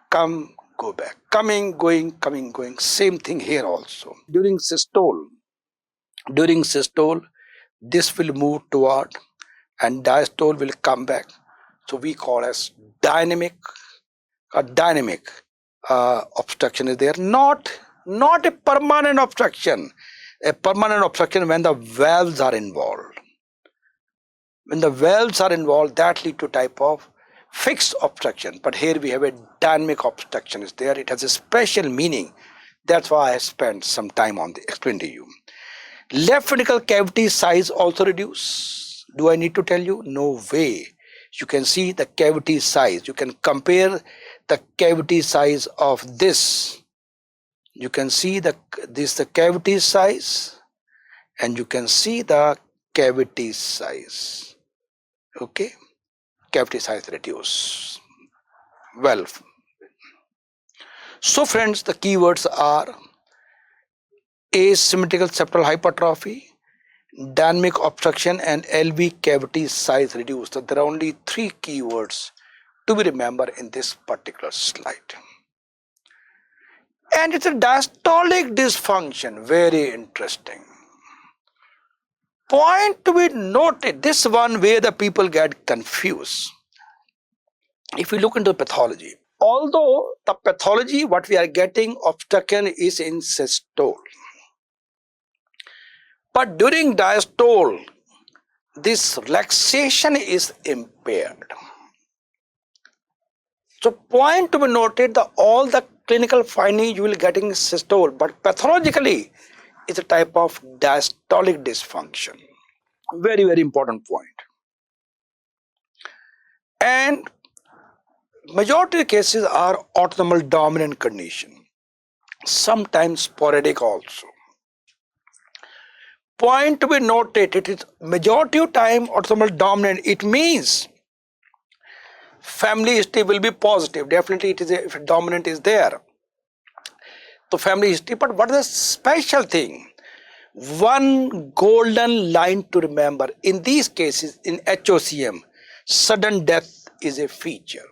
come, go back, coming, going, same thing here also. During systole, this will move toward and diastole will come back. So we call as dynamic obstruction is there, not a permanent obstruction. A permanent obstruction when the valves are involved. When the valves are involved, that lead to type of fixed obstruction, but here we have a dynamic obstruction is there. It has a special meaning. That's why I spent some time on the explain to you. Left ventricle cavity size also reduce. Do I need to tell you? No way. You can see the cavity size. You can compare the cavity size of this. You can see the cavity size, and you can see the cavity size. Okay, cavity size reduce. Well, so friends, the keywords are asymmetrical septal hypertrophy, dynamic obstruction, and LV cavity size reduced. So there are only 3 keywords to be remembered in this particular slide. And it's a diastolic dysfunction. Very interesting. Point to be noted, this one where the people get confused. If we look into pathology, although the pathology what we are getting obstruction is in systole, but during diastole this relaxation is impaired. So point to be noted, all the clinical findings you will get in systole, but pathologically it's a type of diastolic dysfunction. Very, very important point. And majority of cases are autosomal dominant condition, sometimes sporadic also. Point to be noted, it is majority of time autosomal dominant. It means family history will be positive. Definitely it is if dominant is there. So family history, but what is the special thing? One golden line to remember in these cases in HOCM, sudden death is a feature.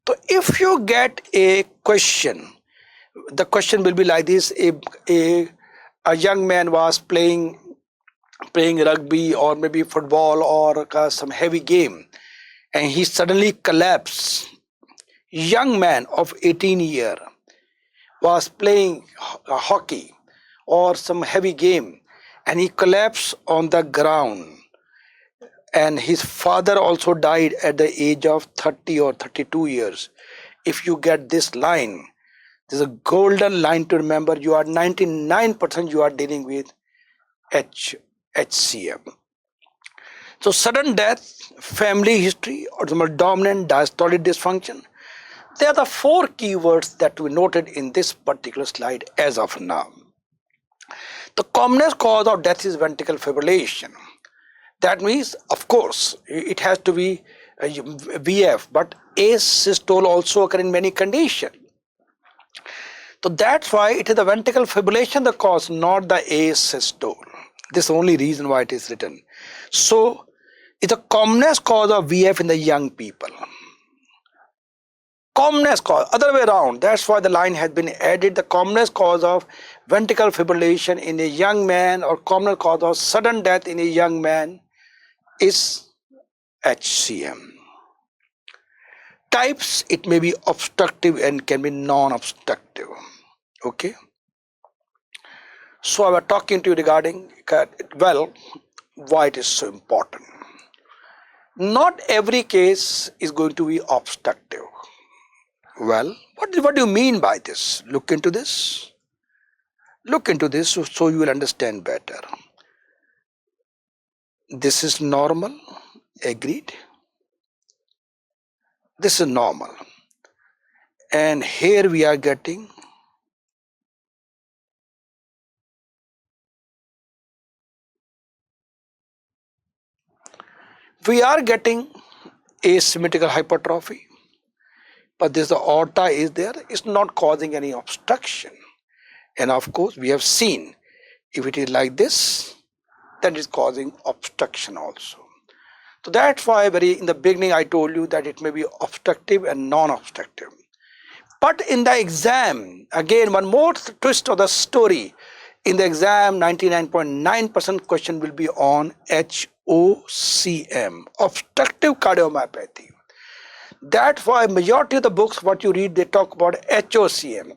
So if you get a question, the question will be like this: a young man was playing rugby or maybe football or some heavy game, and he suddenly collapsed. Young man of 18 years was playing hockey or some heavy game, and he collapsed on the ground, and his father also died at the age of 30 or 32 years. If you get this line, there's a golden line to remember. You are 99% you are dealing with HCM. So sudden death, family history, autosomal dominant, diastolic dysfunction. They are the 4 keywords that we noted in this particular slide as of now. The commonest cause of death is ventricular fibrillation. That means, of course, it has to be VF, but asystole also occur in many conditions. So that's why it is the ventricular fibrillation the cause, not the asystole. This is the only reason why it is written. So it's the commonest cause of VF in the young people. Commonest cause, other way around. That's why the line has been added. The commonest cause of ventricular fibrillation in a young man or common cause of sudden death in a young man is HCM. Types, it may be obstructive and can be non-obstructive. Okay. So I was talking to you regarding, well, why it is so important. Not every case is going to be obstructive. Well, what do you mean by this? Look into this. Look into this so you will understand better. This is normal, agreed. This is normal. And here we are getting asymmetrical hypertrophy, but this the aorta is there, it's not causing any obstruction. And of course we have seen if it is like this, then it's causing obstruction also. So that's why in the beginning I told you that it may be obstructive and non-obstructive. But in the exam, again one more twist of the story, in the exam 99.9% question will be on HOCM, obstructive cardiomyopathy. That's why majority of the books what you read, they talk about HOCM.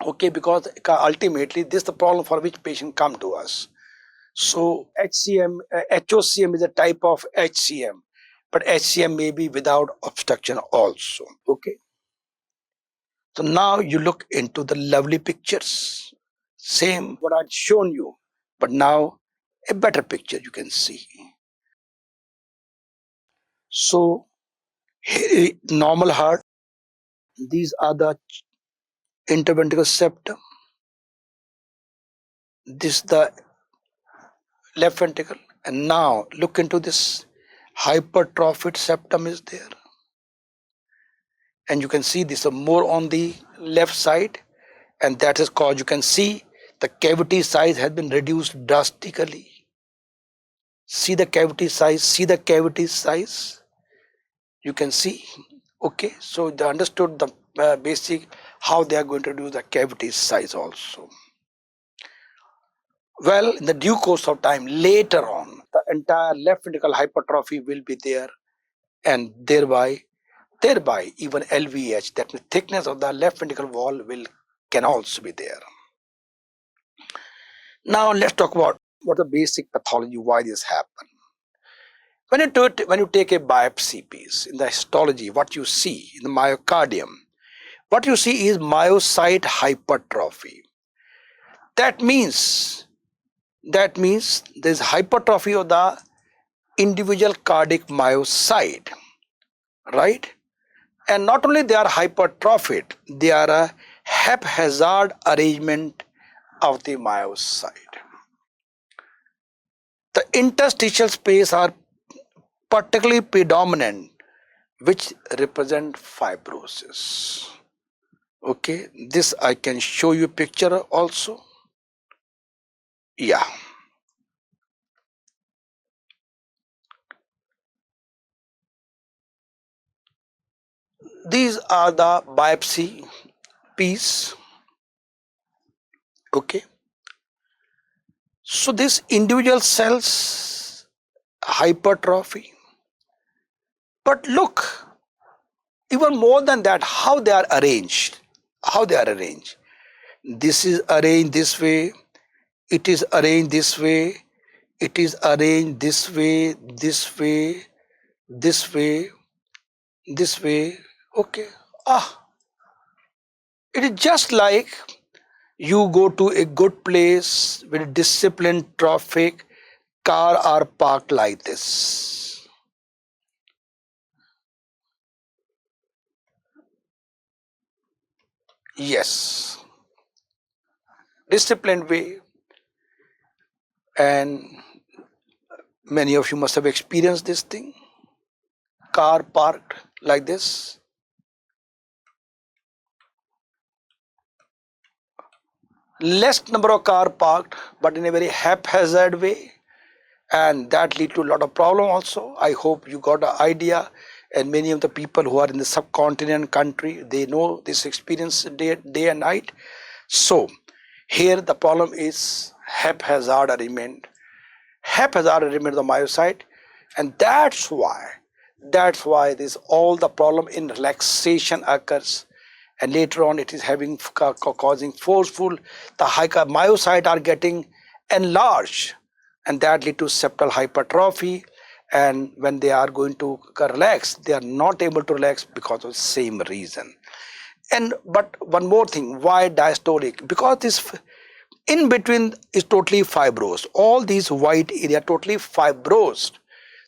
Okay, because ultimately this is the problem for which patient come to us. So HOCM is a type of HCM, but HCM may be without obstruction also. Okay. So now you look into the lovely pictures. Same what I'd shown you, but now a better picture you can see. So normal heart, these are the interventricular septum. This is the left ventricle. And now look into this hypertrophied septum is there. And you can see this more on the left side. And that is cause you can see the cavity size has been reduced drastically. See the cavity size, see the cavity size. You can see. Okay, so they understood the basic how they are going to do the cavity size also. Well, in the due course of time, later on, the entire left ventricle hypertrophy will be there, and thereby even LVH, that means thickness of the left ventricle wall, can also be there. Now let's talk about what the basic pathology, why this happen. When you take a biopsy piece in the histology, what you see in the myocardium, what you see is myocyte hypertrophy. That means there's hypertrophy of the individual cardiac myocyte, right? And not only they are hypertrophied, they are a haphazard arrangement of the myocyte. The interstitial space are particularly predominant, which represent fibrosis. Okay, this I can show you a picture also. Yeah. These are the biopsy piece. Okay. So this individual cells hypertrophy. But look, even more than that, how they are arranged. How they are arranged. This is arranged this way. It is arranged this way. It is arranged this way, this way, this way, this way. Okay. It is just like you go to a good place with disciplined traffic, car are parked like this. Yes. Disciplined way. And many of you must have experienced this thing. Car parked like this. Less number of car parked, but in a very haphazard way, and that lead to a lot of problem also. I hope you got an idea, and many of the people who are in the subcontinent country, they know this experience day and night. So here the problem is haphazard arrangement of the myocyte, and that's why this all the problem in relaxation occurs. And later on it is having causing forceful, the myocyte are getting enlarged, and that lead to septal hypertrophy. And when they are going to relax, they are not able to relax because of the same reason. But one more thing, why diastolic? Because this in between is totally fibrosed. All these white area totally fibrosed.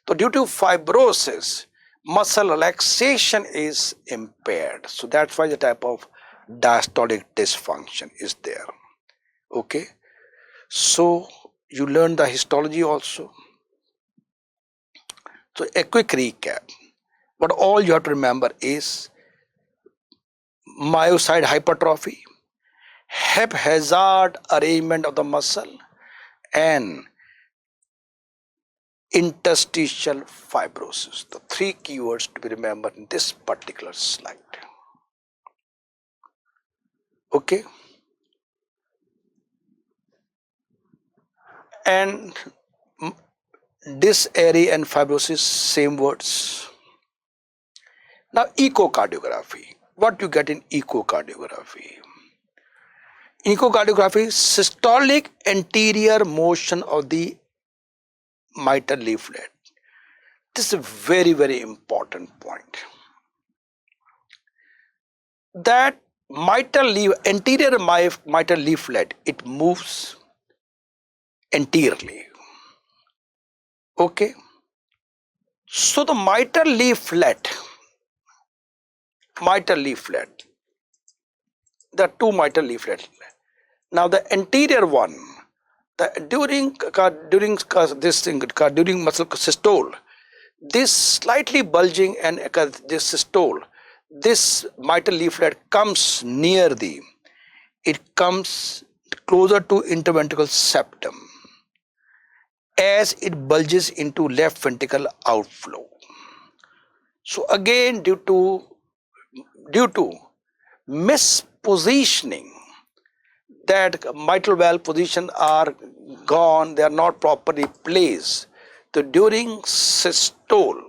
So due to fibrosis, muscle relaxation is impaired. So that's why the type of diastolic dysfunction is there. Okay. So you learn the histology also. So a quick recap. What all you have to remember is myocyte hypertrophy, haphazard arrangement of the muscle, and interstitial fibrosis. The three keywords to be remembered in this particular slide. Okay. And dysarray and fibrosis, same words. Now echocardiography. What you get in echocardiography? In echocardiography, systolic anterior motion of the mitral leaflet. This is a very, very important point. That anterior mitral leaflet, it moves anteriorly. Okay. So the mitral leaflet, there are two mitral leaflets. Now the anterior one, during muscle systole, this slightly bulging and this systole, this mitral leaflet comes it comes closer to interventricular septum as it bulges into left ventricle outflow. So again, due to mispositioning, that mitral valve position are gone, they are not properly placed. So during systole,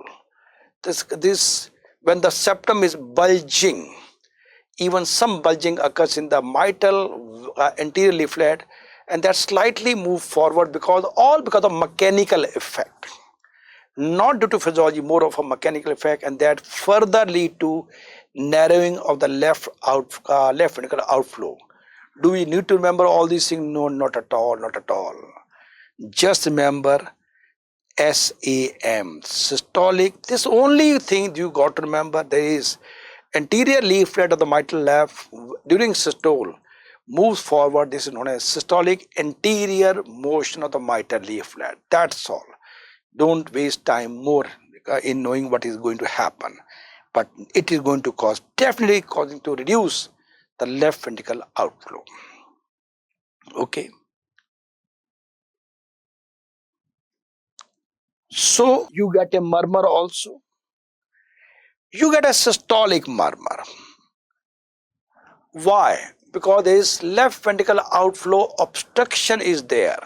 this when the septum is bulging, even some bulging occurs in the mitral anterior leaflet, and that slightly move forward because of mechanical effect, not due to physiology, more of a mechanical effect, and that further lead to narrowing of the left ventricular outflow. Do we need to remember all these things? No, not at all, not at all. Just remember SAM, systolic. This only thing you got to remember, there is anterior leaflet of the mitral valve during systole moves forward. This is known as systolic anterior motion of the mitral leaflet. That's all. Don't waste time more in knowing what is going to happen. But it is going to cause, definitely causing to reduce the left ventricle outflow. Okay. So you get a murmur also. You get a systolic murmur. Why? Because there is left ventricle outflow obstruction is there.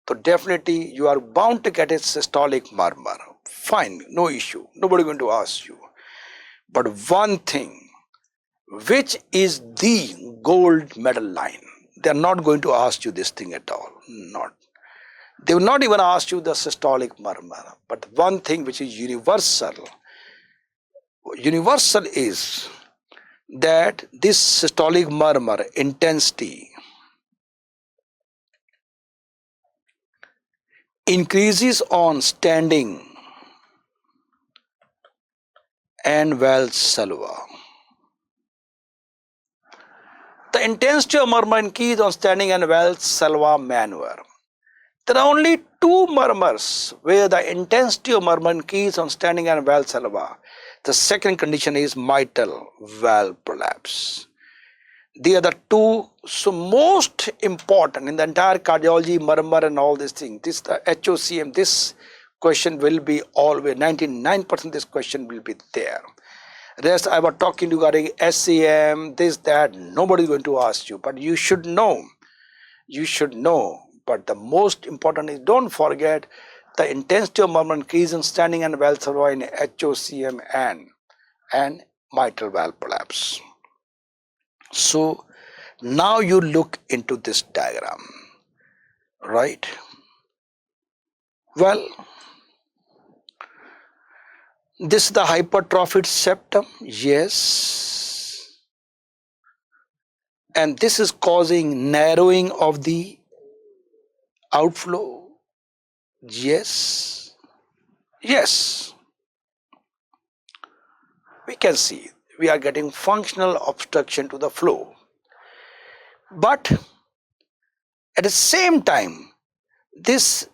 So definitely you are bound to get a systolic murmur. Fine, no issue. Nobody going to ask you. But one thing, which is the gold medal line? They are not going to ask you this thing at all. Not. They will not even ask you the systolic murmur. But one thing which is universal is that this systolic murmur intensity increases on standing and Valsalva. The intensity of murmur increases on standing and Valsalva maneuver. There are only two murmurs where the intensity of murmur increases on standing and Valsalva. The second condition is mitral valve prolapse. They are the two most important in the entire cardiology, murmur and all these things. This the HOCM, this question will be always 99% this question will be there. Rest I was talking regarding SAM, this, that, nobody is going to ask you, but you should know. You should know. But the most important is don't forget the intensity of murmur increase in standing and Valsalva in HOCM and mitral valve prolapse. So now you look into this diagram, right? Well, this is the hypertrophied septum, yes. And this is causing narrowing of the outflow, yes. Yes. We can see we are getting functional obstruction to the flow. But at the same time, this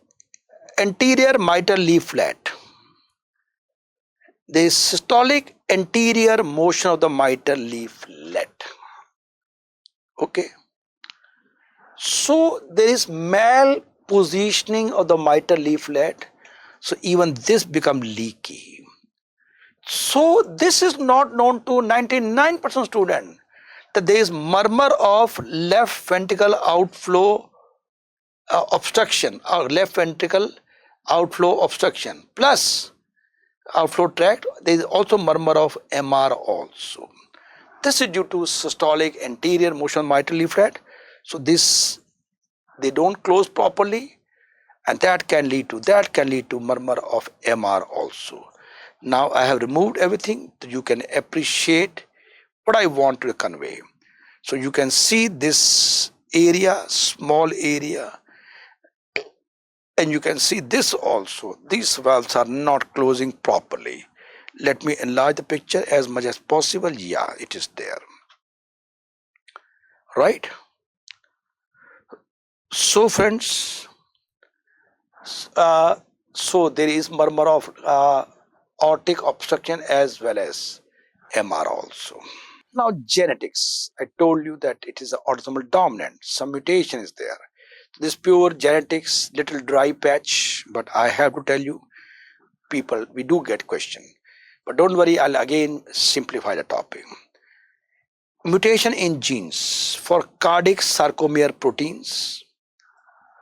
anterior mitral leaflet, there is systolic anterior motion of the mitral leaflet. Okay. So there is malpositioning of the mitral leaflet. So even this becomes leaky. So this is not known to 99% student, that there is murmur of left ventricle outflow obstruction or left ventricle outflow obstruction plus outflow tract. There is also murmur of MR also. This is due to systolic anterior motion of mitral leaflet. So this, they don't close properly, and that can lead to murmur of MR also. Now I have removed everything, so you can appreciate what I want to convey. So you can see this area, small area, and you can see this also. These valves are not closing properly. Let me enlarge the picture as much as possible. Yeah, it is there, right? So friends, so there is murmur of aortic obstruction as well as MR also. Now genetics, I told you that it is an autosomal dominant, some mutation is there. This pure genetics, little dry patch, but I have to tell you, people, we do get question. But don't worry, I'll again simplify the topic. Mutation in genes for cardiac sarcomere proteins.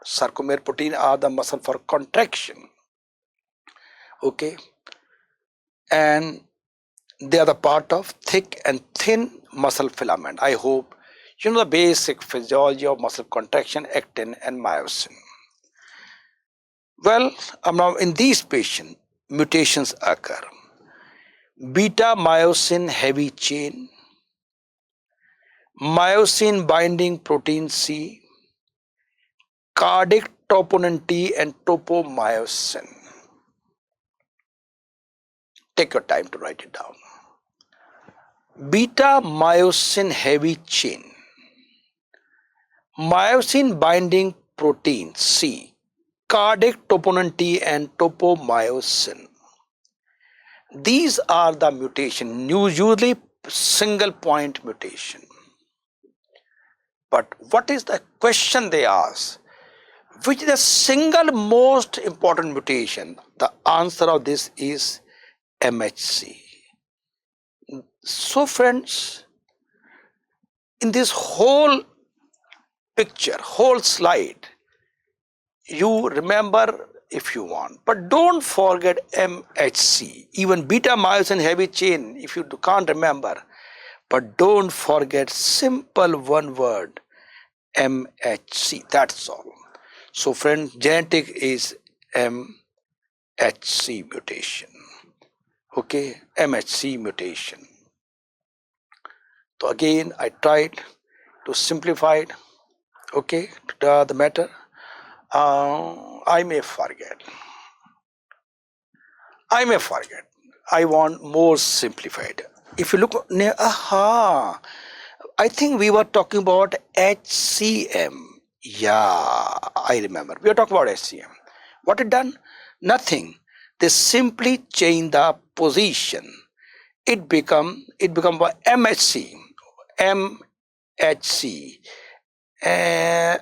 Sarcomere protein are the muscle for contraction. Okay. And they are the part of thick and thin muscle filament. I hope you know the basic physiology of muscle contraction, actin and myosin. Well, now in these patients, mutations occur. Beta myosin heavy chain, myosin binding protein C, cardiac troponin T and topomyosin. Take your time to write it down. Beta myosin heavy chain, myosin binding protein C, cardiac troponin T and topomyosin. These are the mutation, usually single point mutation. But what is the question they ask? Which is the single most important mutation? The answer of this is MHC. So friends, in this whole picture, whole slide, you remember if you want, but don't forget MHC. Even beta myosin heavy chain, if you can't remember, but don't forget simple one word, MHC, that's all. So friend, genetic is MHC mutation. Okay, MHC mutation. So again, I tried to simplify it, okay, the matter. I may forget. I want more simplified. If you look, I think we were talking about HCM. Yeah, I remember. We were talking about HCM. What it done? Nothing. They simply change the position. It become MHC. MHC. Yeah.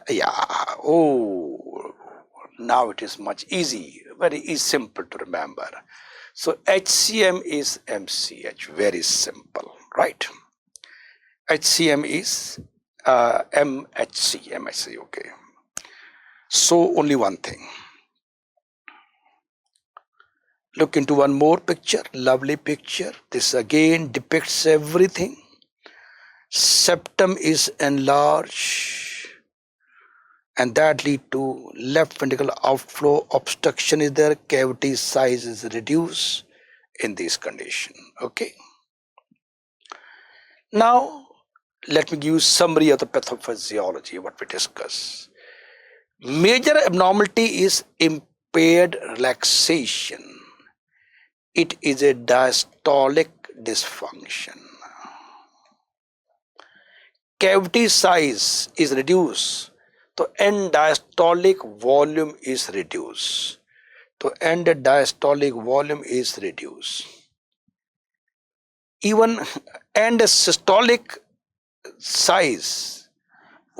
Oh, now it is much easy. Very simple to remember. So HCM is MCH. Very simple, right? HCM is MHC. Okay. So only one thing. Look into one more picture. Lovely picture. This again depicts everything. Septum is enlarged, and that lead to left ventricle outflow. Obstruction is there. Cavity size is reduced in this condition. Okay. Now let me give you summary of the pathophysiology, what we discuss. Major abnormality is impaired relaxation. It is a diastolic dysfunction. Cavity size is reduced, so end diastolic volume is reduced. So end diastolic volume is reduced. Even end systolic size,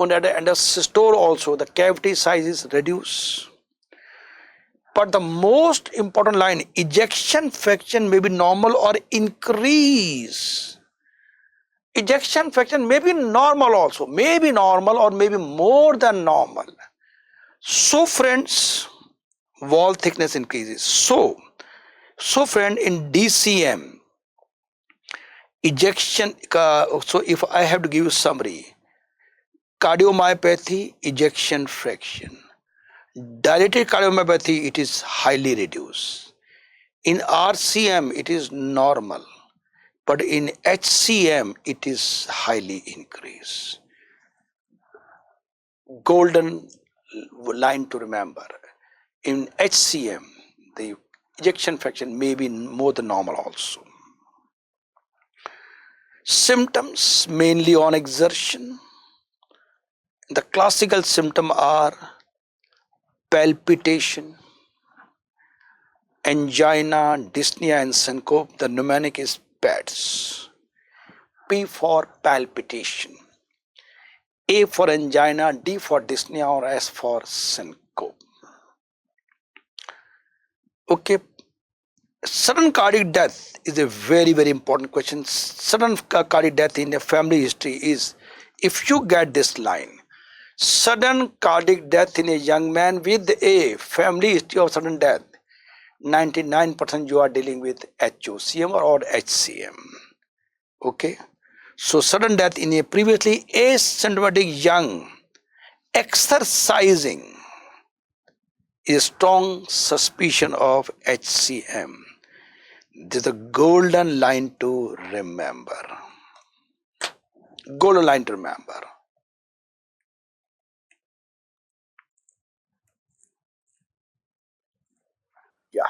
and a systole also, the cavity size is reduced. But the most important line, ejection fraction may be normal or increase. Ejection fraction may be normal also, maybe normal or maybe more than normal. So friends, wall thickness increases. So friend, in DCM, ejection, so if I have to give you summary, cardiomyopathy, ejection fraction. Dilated cardiomyopathy, it is highly reduced. In RCM, it is normal, but in HCM, it is highly increased. Golden line to remember. In HCM, the ejection fraction may be more than normal also. Symptoms mainly on exertion. The classical symptoms are palpitation, angina, dyspnea, and syncope. The mnemonic is PADS. P for palpitation, A for angina, D for dyspnea, or S for syncope. Okay, sudden cardiac death is a very, very important question. Sudden cardiac death in a family history is, if you get this line, sudden cardiac death in a young man with a family history of sudden death, 99% you are dealing with HOCM or HCM. Okay, so sudden death in a previously asymptomatic young exercising is a strong suspicion of HCM. This is a golden line to remember. Golden line to remember. Yeah.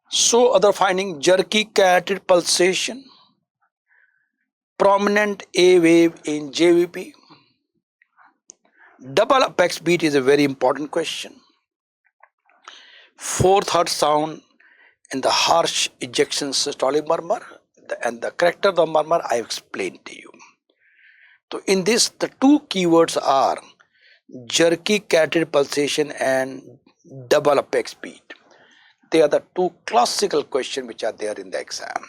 So other finding: jerky carotid pulsation, prominent A wave in JVP. Double apex beat is a very important question. Fourth heart sound and the harsh ejection systolic murmur, and the character of the murmur I explained to you. So in this, the two keywords are jerky carotid pulsation and double apex beat. They are the two classical questions which are there in the exam.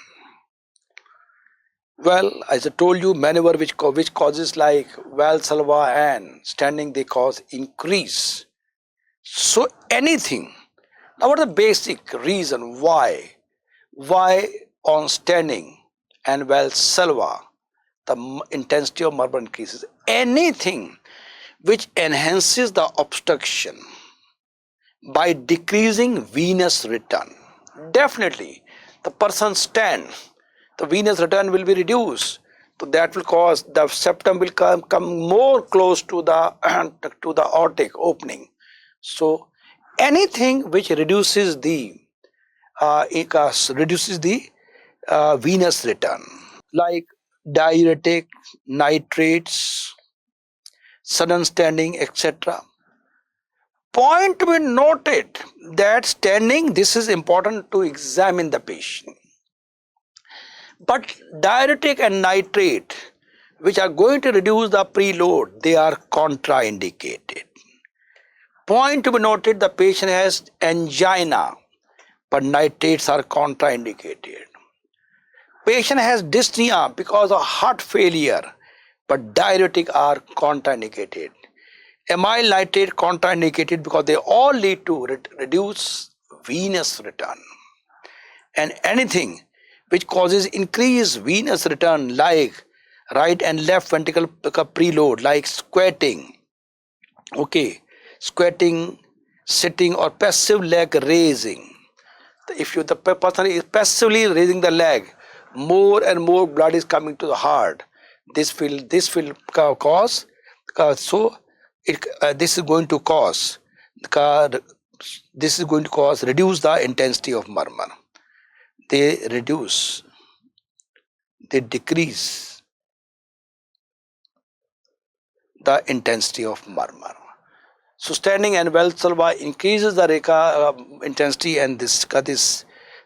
Well, as I told you, maneuver which causes like Valsalva and standing, they cause increase. So anything. Now what is the basic reason why on standing and Valsalva the intensity of murmur increases? Anything which enhances the obstruction by decreasing venous return. Definitely, the person stand, the venous return will be reduced. So that will cause the septum will come more close to the to the aortic opening. So anything which reduces the venous return, like diuretic, nitrates, sudden standing, etc. Point to be noted that standing, this is important to examine the patient. But diuretic and nitrate, which are going to reduce the preload, they are contraindicated. Point to be noted, the patient has angina, but nitrates are contraindicated. Patient has dyspnea because of heart failure, but diuretic are contraindicated. Amyl nitrate contraindicated because they all lead to reduce venous return. And anything which causes increased venous return like right and left ventricle preload, like squatting, okay, squatting, sitting, or passive leg raising. If the person is passively raising the leg, more and more blood is coming to the heart. This will cause this is going to cause reduce the intensity of murmur. They decrease the intensity of murmur. So standing and Valsalva increases the intensity, and this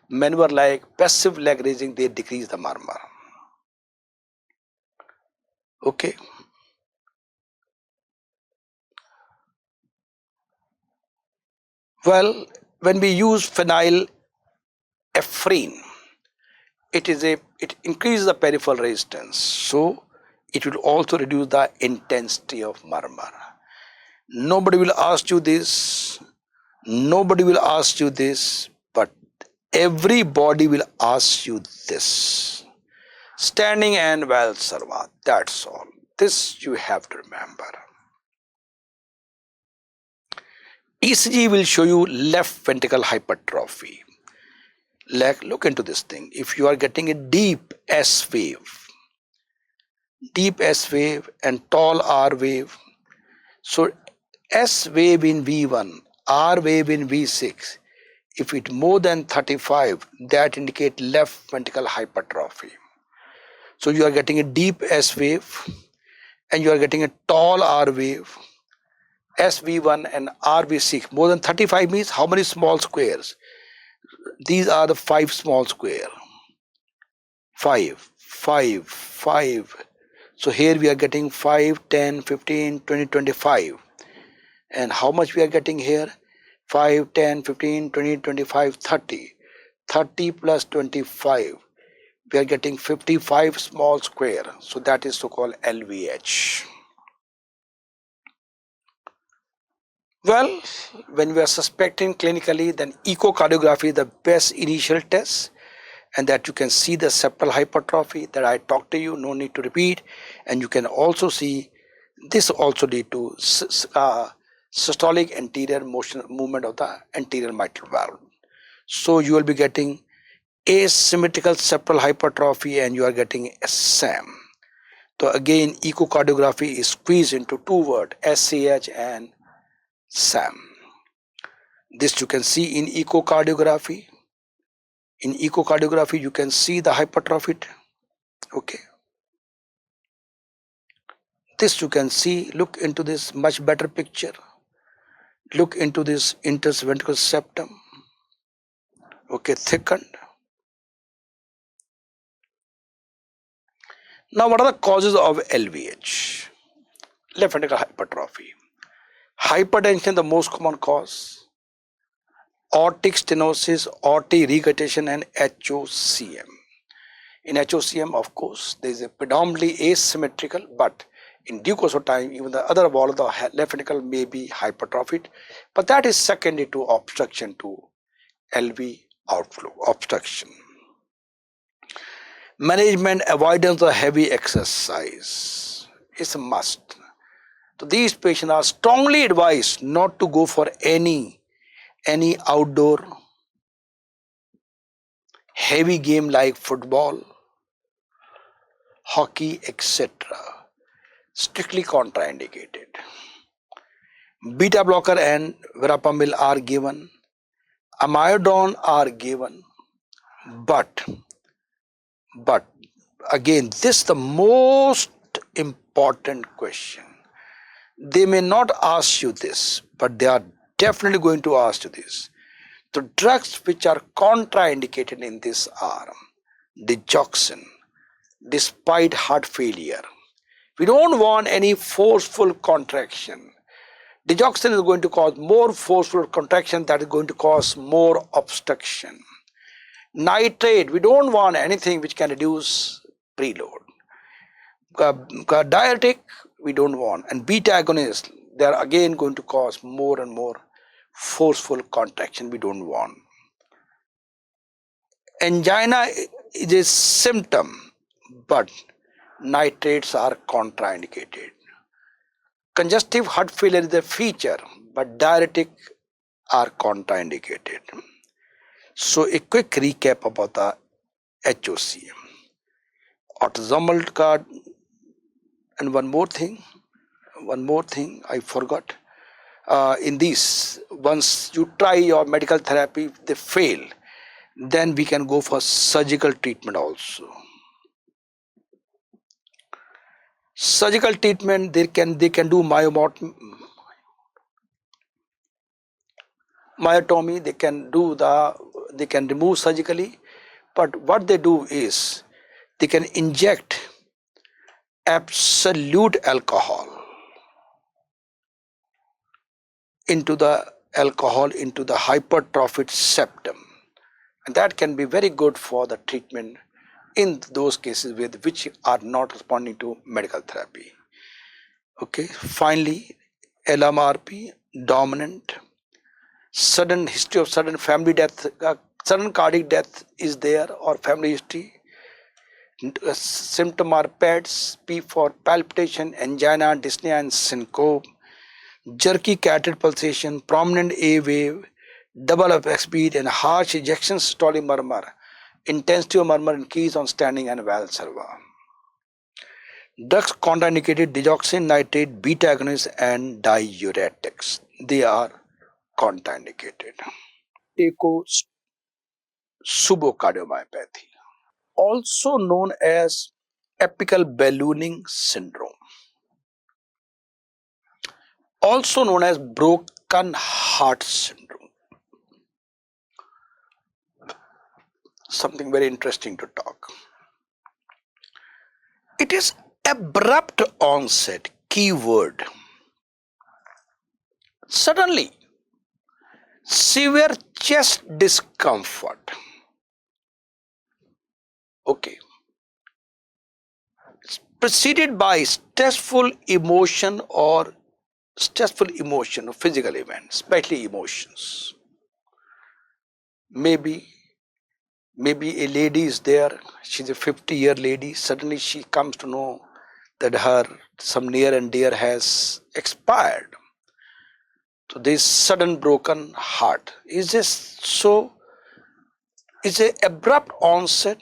maneuver like passive leg raising, they decrease the murmur. Okay. Well, when we use phenylephrine, it increases the peripheral resistance, so it will also reduce the intensity of murmur. Nobody will ask you this, but everybody will ask you this. Standing and Valsalva, that's all. This you have to remember. ECG will show you left ventricle hypertrophy. Like, look into this thing. If you are getting a deep S wave and tall R wave, so S wave in V1, R wave in V6, if it more than 35, that indicate left ventricle hypertrophy. So you are getting a deep S wave and you are getting a tall R wave, SV1 and RV6. More than 35 means how many small squares? These are the 5 small square. 5, 5, 5. So here we are getting 5, 10, 15, 20, 25. And how much we are getting here? 5, 10, 15, 20, 25, 30. 30 plus 25. We are getting 55 small square. So that is so-called LVH. Well, when we are suspecting clinically, then echocardiography is the best initial test, and that you can see the septal hypertrophy that I talked to you, no need to repeat. And you can also see this also lead to systolic anterior movement of the anterior mitral valve. So you will be getting asymmetrical septal hypertrophy and you are getting a SAM. So again, echocardiography is squeezed into 2 words, SCH and SAM. This you can see in echocardiography. In echocardiography, you can see the hypertrophy. Okay. This you can see, look into this much better picture. Look into this interventricular septum. Okay, thickened. Now, what are the causes of LVH? Left ventricular hypertrophy. Hypertension, the most common cause. Aortic stenosis, aortic regurgitation, and HOCM. In HOCM, of course, there is a predominantly asymmetrical, but in due course of time, even the other wall of the left ventricle may be hypertrophied, but that is secondary to obstruction to LV outflow, obstruction. Management, avoidance of heavy exercise is a must. So these patients are strongly advised not to go for any outdoor heavy game like football, hockey, etc. Strictly contraindicated. Beta blocker and verapamil are given. Amiodarone are given. But again, this is the most important question. They may not ask you this, but they are definitely going to ask you this. The drugs which are contraindicated in this are digoxin, despite heart failure. We don't want any forceful contraction. Digoxin is going to cause more forceful contraction, that is going to cause more obstruction. Nitrate, we don't want anything which can reduce preload. Diuretic, we don't want. And beta agonists, they are again going to cause more and more forceful contraction, we don't want. Angina is a symptom, but nitrates are contraindicated. Congestive heart failure is a feature, but diuretic are contraindicated. So a quick recap about the HOCM. Autosomal card, and one more thing I forgot. In these, once you try your medical therapy, if they fail, then we can go for surgical treatment also. Surgical treatment, they can do myotomy, they can remove surgically, but what they do is they can inject absolute alcohol into the hypertrophied septum, and that can be very good for the treatment in those cases which are not responding to medical therapy. Okay, finally, LMRP dominant, sudden history of sudden family death, sudden cardiac death is there or family history. Symptom are PEDS, P for palpitation, angina, dyspnea, and syncope. jerky carotid pulsation, prominent A wave, double apex beat, and harsh ejection systolic murmur. Intensity of murmur increase on standing and Valsalva. Drugs contraindicated deoxynitrate, nitrate, beta agonists, and diuretics. They are contraindicated. Subocardiomyopathy, also known as apical ballooning syndrome, also known as broken heart syndrome. Something very interesting to talk. It is abrupt onset, keyword. Suddenly, severe chest discomfort. Okay. It's preceded by stressful emotion or physical event, especially emotions. Maybe a lady is there, she's a 50-year lady, suddenly she comes to know that some near and dear has expired. So this sudden broken heart. Is this so? It's an abrupt onset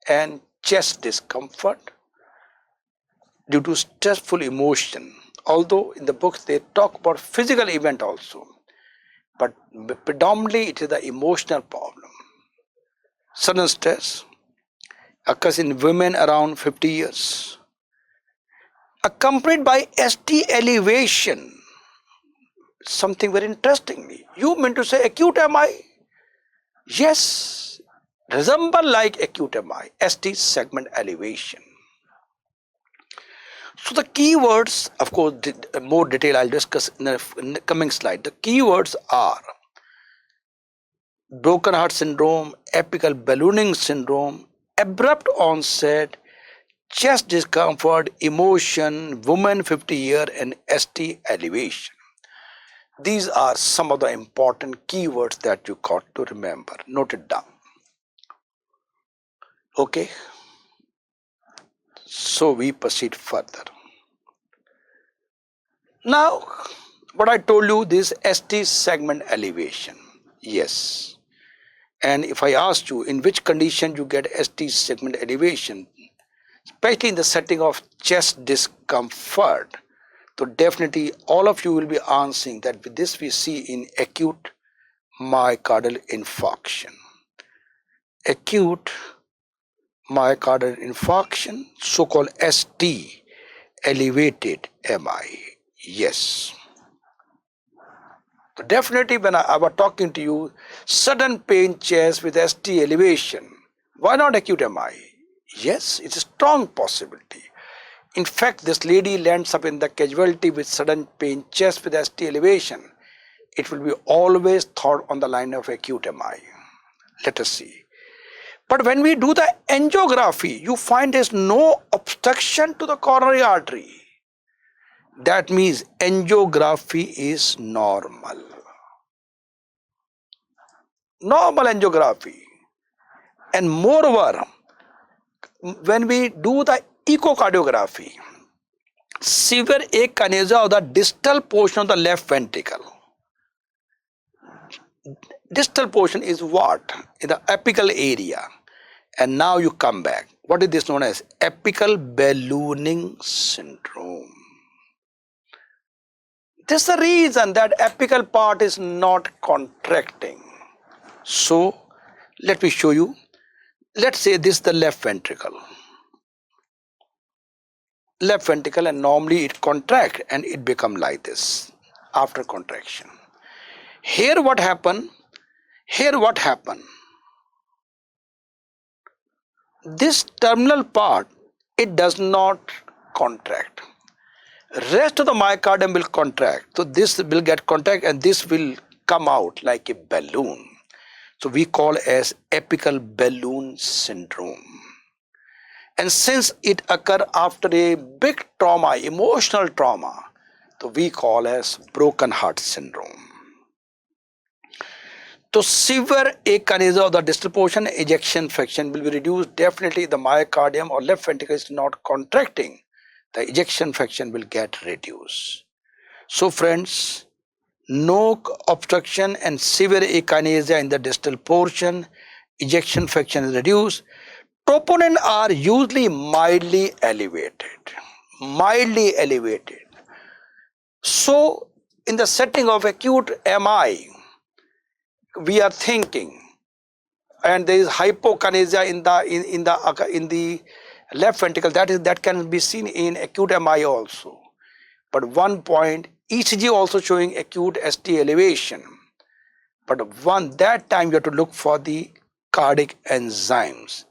and chest discomfort due to stressful emotion. Although in the books they talk about physical event also, but predominantly it is the emotional problem. Sudden stress occurs in women around 50 years, accompanied by ST elevation. Something very interestingly, you meant to say acute MI? Yes, resemble like acute MI, ST segment elevation. So the keywords, of course, more detail I'll discuss in the coming slide. The keywords are broken heart syndrome, apical ballooning syndrome, abrupt onset, chest discomfort, emotion, woman 50-year, and ST elevation. These are some of the important keywords that you got to remember. Note it down. Okay. So we proceed further. Now, what I told you, this ST segment elevation. Yes. And if I asked you in which condition you get ST segment elevation, especially in the setting of chest discomfort, so definitely all of you will be answering that with this we see in acute myocardial infarction. Acute myocardial infarction, so-called ST, elevated MI. Yes. So definitely when I was talking to you, sudden pain chest with ST elevation, why not acute MI? Yes, it's a strong possibility. In fact, this lady lands up in the casualty with sudden pain chest with ST elevation. It will be always thought on the line of acute MI. Let us see. But when we do the angiography, you find there's no obstruction to the coronary artery. That means angiography is normal. Normal angiography. And moreover, when we do the echocardiography, severe akinesia of the distal portion of the left ventricle. Distal portion is what? In the apical area. And now you come back. What is this known as? Apical ballooning syndrome. This is the reason that apical part is not contracting. So, let me show you. Let's say this is the left ventricle. Left ventricle, and normally it contracts and it becomes like this after contraction. Here what happened? This terminal part, it does not contract. Rest of the myocardium will contract. So this will get contract and this will come out like a balloon. So we call as apical balloon syndrome. And since it occurs after a big trauma, emotional trauma, so we call as broken heart syndrome. So severe akinesia of the distal portion, ejection fraction will be reduced. Definitely the myocardium or left ventricle is not contracting. The ejection fraction will get reduced. So friends, no obstruction and severe akinesia in the distal portion, ejection fraction is reduced. Troponin are usually mildly elevated. Mildly elevated. So, in the setting of acute MI, we are thinking, and there is hypokinesia in the left ventricle. That can be seen in acute MI also. But one point, ECG also showing acute ST elevation. But that time you have to look for the cardiac enzymes.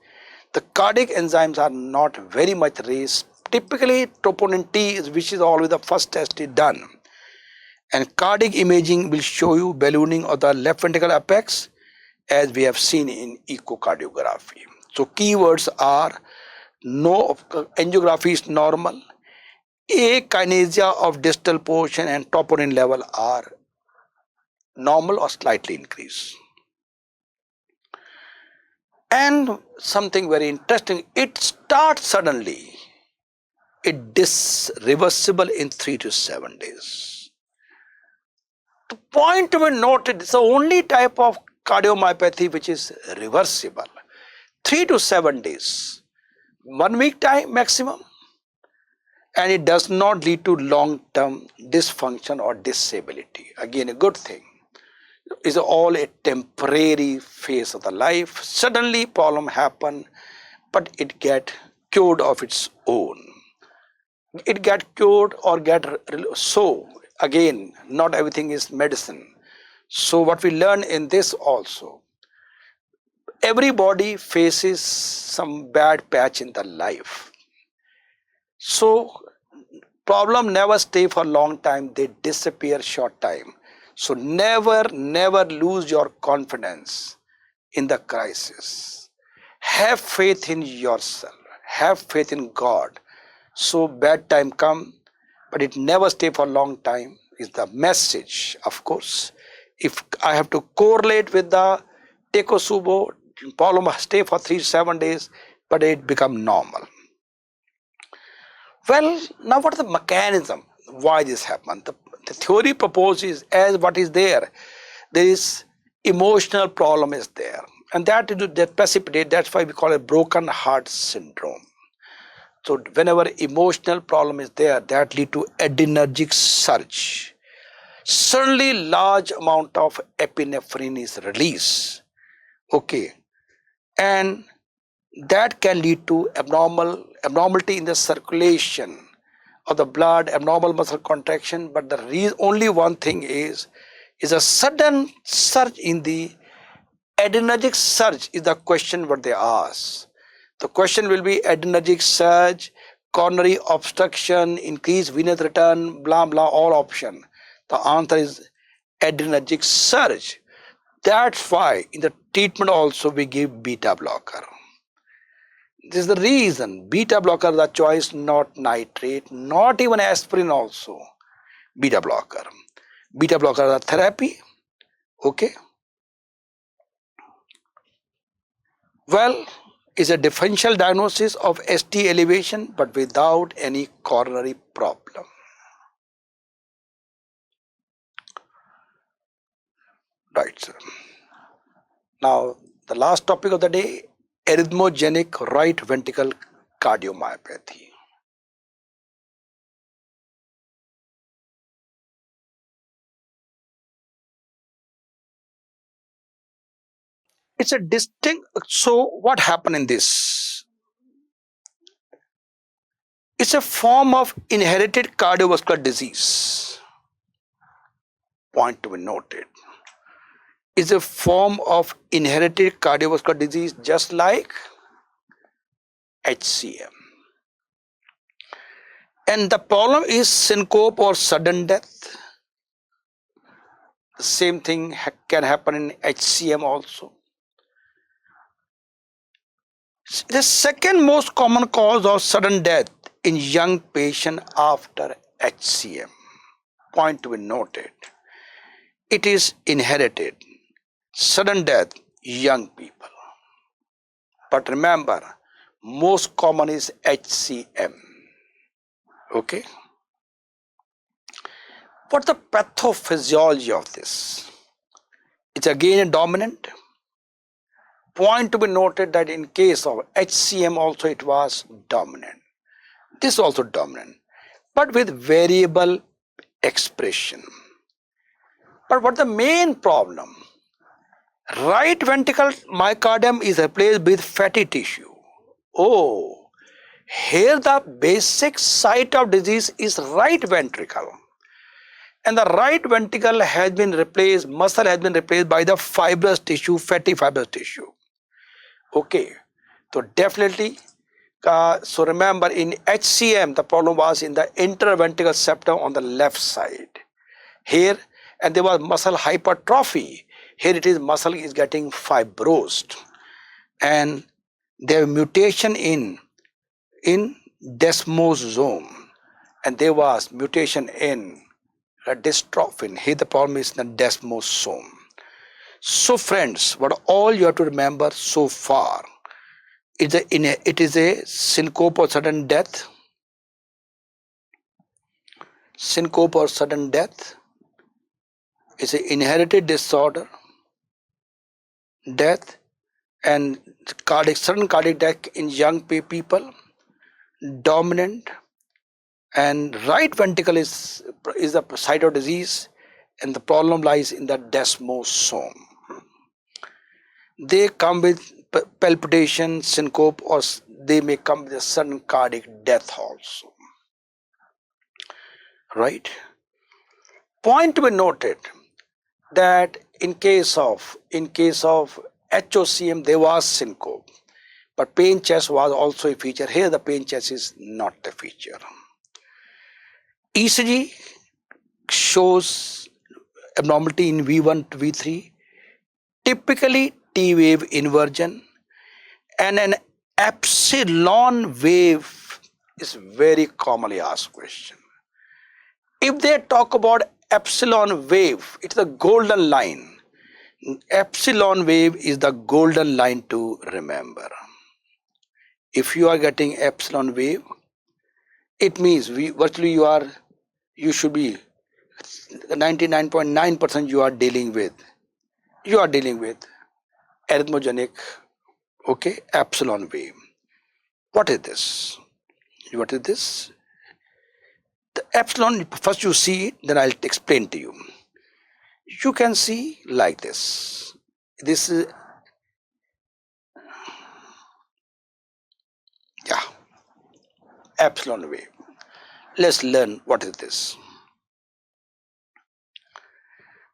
The cardiac enzymes are not very much raised. Typically, troponin T, which is always the first test is done. And cardiac imaging will show you ballooning of the left ventricle apex, as we have seen in echocardiography. So keywords are no angiography is normal, akinesia of distal portion and troponin level are normal or slightly increased. And something very interesting, it starts suddenly. It is reversible in 3 to 7 days. The point to be noted, it's the only type of cardiomyopathy which is reversible. 3 to 7 days, 1 week time maximum, and it does not lead to long-term dysfunction or disability. Again, a good thing. Is all a temporary phase of the life. Suddenly problem happen, but it get cured of its own. It get cured or get so again. Not everything is medicine. So what we learn in this also, everybody faces some bad patch in the life. So problem never stay for long time. They disappear short time. So never lose your confidence in the crisis. Have faith in yourself. Have faith in God. So bad time come, but it never stay for long time is the message. Of course, if I have to correlate with the Takotsubo, problem stay for 3 to 7 days, but it become normal. Well, now what is the mechanism? Why this happened? The theory proposes as what is there. There is emotional problem is there, and that precipitate. That's why we call it broken heart syndrome. So whenever emotional problem is there, that lead to adrenergic surge. Suddenly, large amount of epinephrine is released. Okay, and that can lead to abnormality in the circulation of the blood, abnormal muscle contraction. But the only one thing is a sudden surge in the adrenergic surge is the question what they ask. The question will be adrenergic surge, coronary obstruction, increased venous return, blah blah, all option. The answer is adrenergic surge. That's why in the treatment also we give beta blocker. This is the reason beta blocker the choice, not nitrate, not even aspirin also. Beta blocker. Beta blocker the therapy. Okay. Well, is a differential diagnosis of ST elevation but without any coronary problem. Right, sir. Now, the last topic of the day, arrhythmogenic right ventricle cardiomyopathy. It's a distinct, so what happened in this? It's a form of inherited cardiovascular disease. Point to be noted. Is a form of inherited cardiovascular disease just like HCM. And the problem is syncope or sudden death. The same thing can happen in HCM also. The second most common cause of sudden death in young patient after HCM. Point to be noted. It is inherited. Sudden death, young people. But remember, most common is HCM. Okay. What's the pathophysiology of this? It's again a dominant. Point to be noted that in case of HCM also it was dominant. This is also dominant, but with variable expression. But what the main problem? Right ventricle myocardium is replaced with fatty tissue. Oh, here the basic site of disease is right ventricle. And the right ventricle has been replaced, muscle has been replaced by the fibrous tissue, fatty fibrous tissue. Okay, so definitely, so remember in HCM, the problem was in the interventricular septum on the left side. Here, and there was muscle hypertrophy. Here it is, muscle is getting fibrosed. And there mutation in desmosome. And there was mutation in dystrophin. Here the problem is in the desmosome. So friends, what all you have to remember so far is it is a syncope or sudden death. Syncope or sudden death is an inherited disorder, death, and sudden cardiac death in young people, dominant, and right ventricle is the site of disease, and the problem lies in the desmosome. They come with palpitation, syncope, or they may come with a sudden cardiac death also. Right? Point to be noted that in case of HOCM there was syncope, but pain chest was also a feature. Here the pain chest is not a feature. ECG shows abnormality in V1 to V3, typically T wave inversion, and an epsilon wave is very commonly asked question. If they talk about epsilon wave, it's the golden line. Epsilon wave is the golden line to remember. If you are getting epsilon wave, it means virtually you should be 99.9% you are dealing with arrhythmogenic, okay, epsilon wave. What is this? What is this? The epsilon, first you see it, then I'll explain to you. You can see like this. This is, yeah, epsilon wave. Let's learn what is this.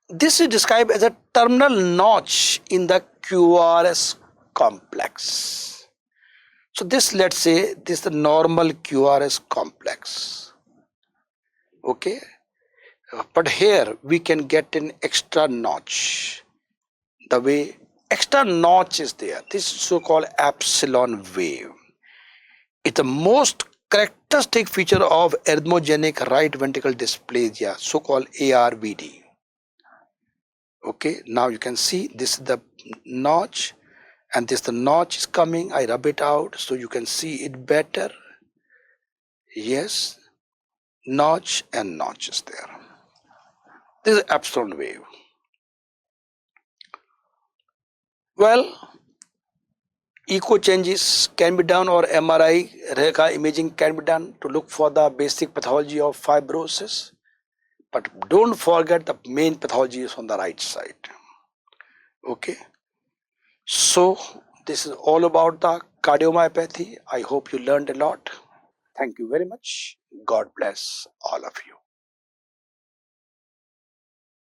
This is described as a terminal notch in the QRS complex. So this, let's say, this is the normal QRS complex. Okay, but here we can get an extra notch. The way extra notch is there, this is so-called epsilon wave. It's the most characteristic feature of arrhythmogenic right ventricular dysplasia, so-called ARVD. Okay, now you can see this is the notch, and this the notch is coming. I rub it out so you can see it better. Yes, notch and notch is there. This is epsilon wave. Well, echo changes can be done, or MRI Rekha imaging can be done to look for the basic pathology of fibrosis. But don't forget the main pathology is on the right side. Okay. So this is all about the cardiomyopathy. I hope you learned a lot. Thank you very much. God bless all of you.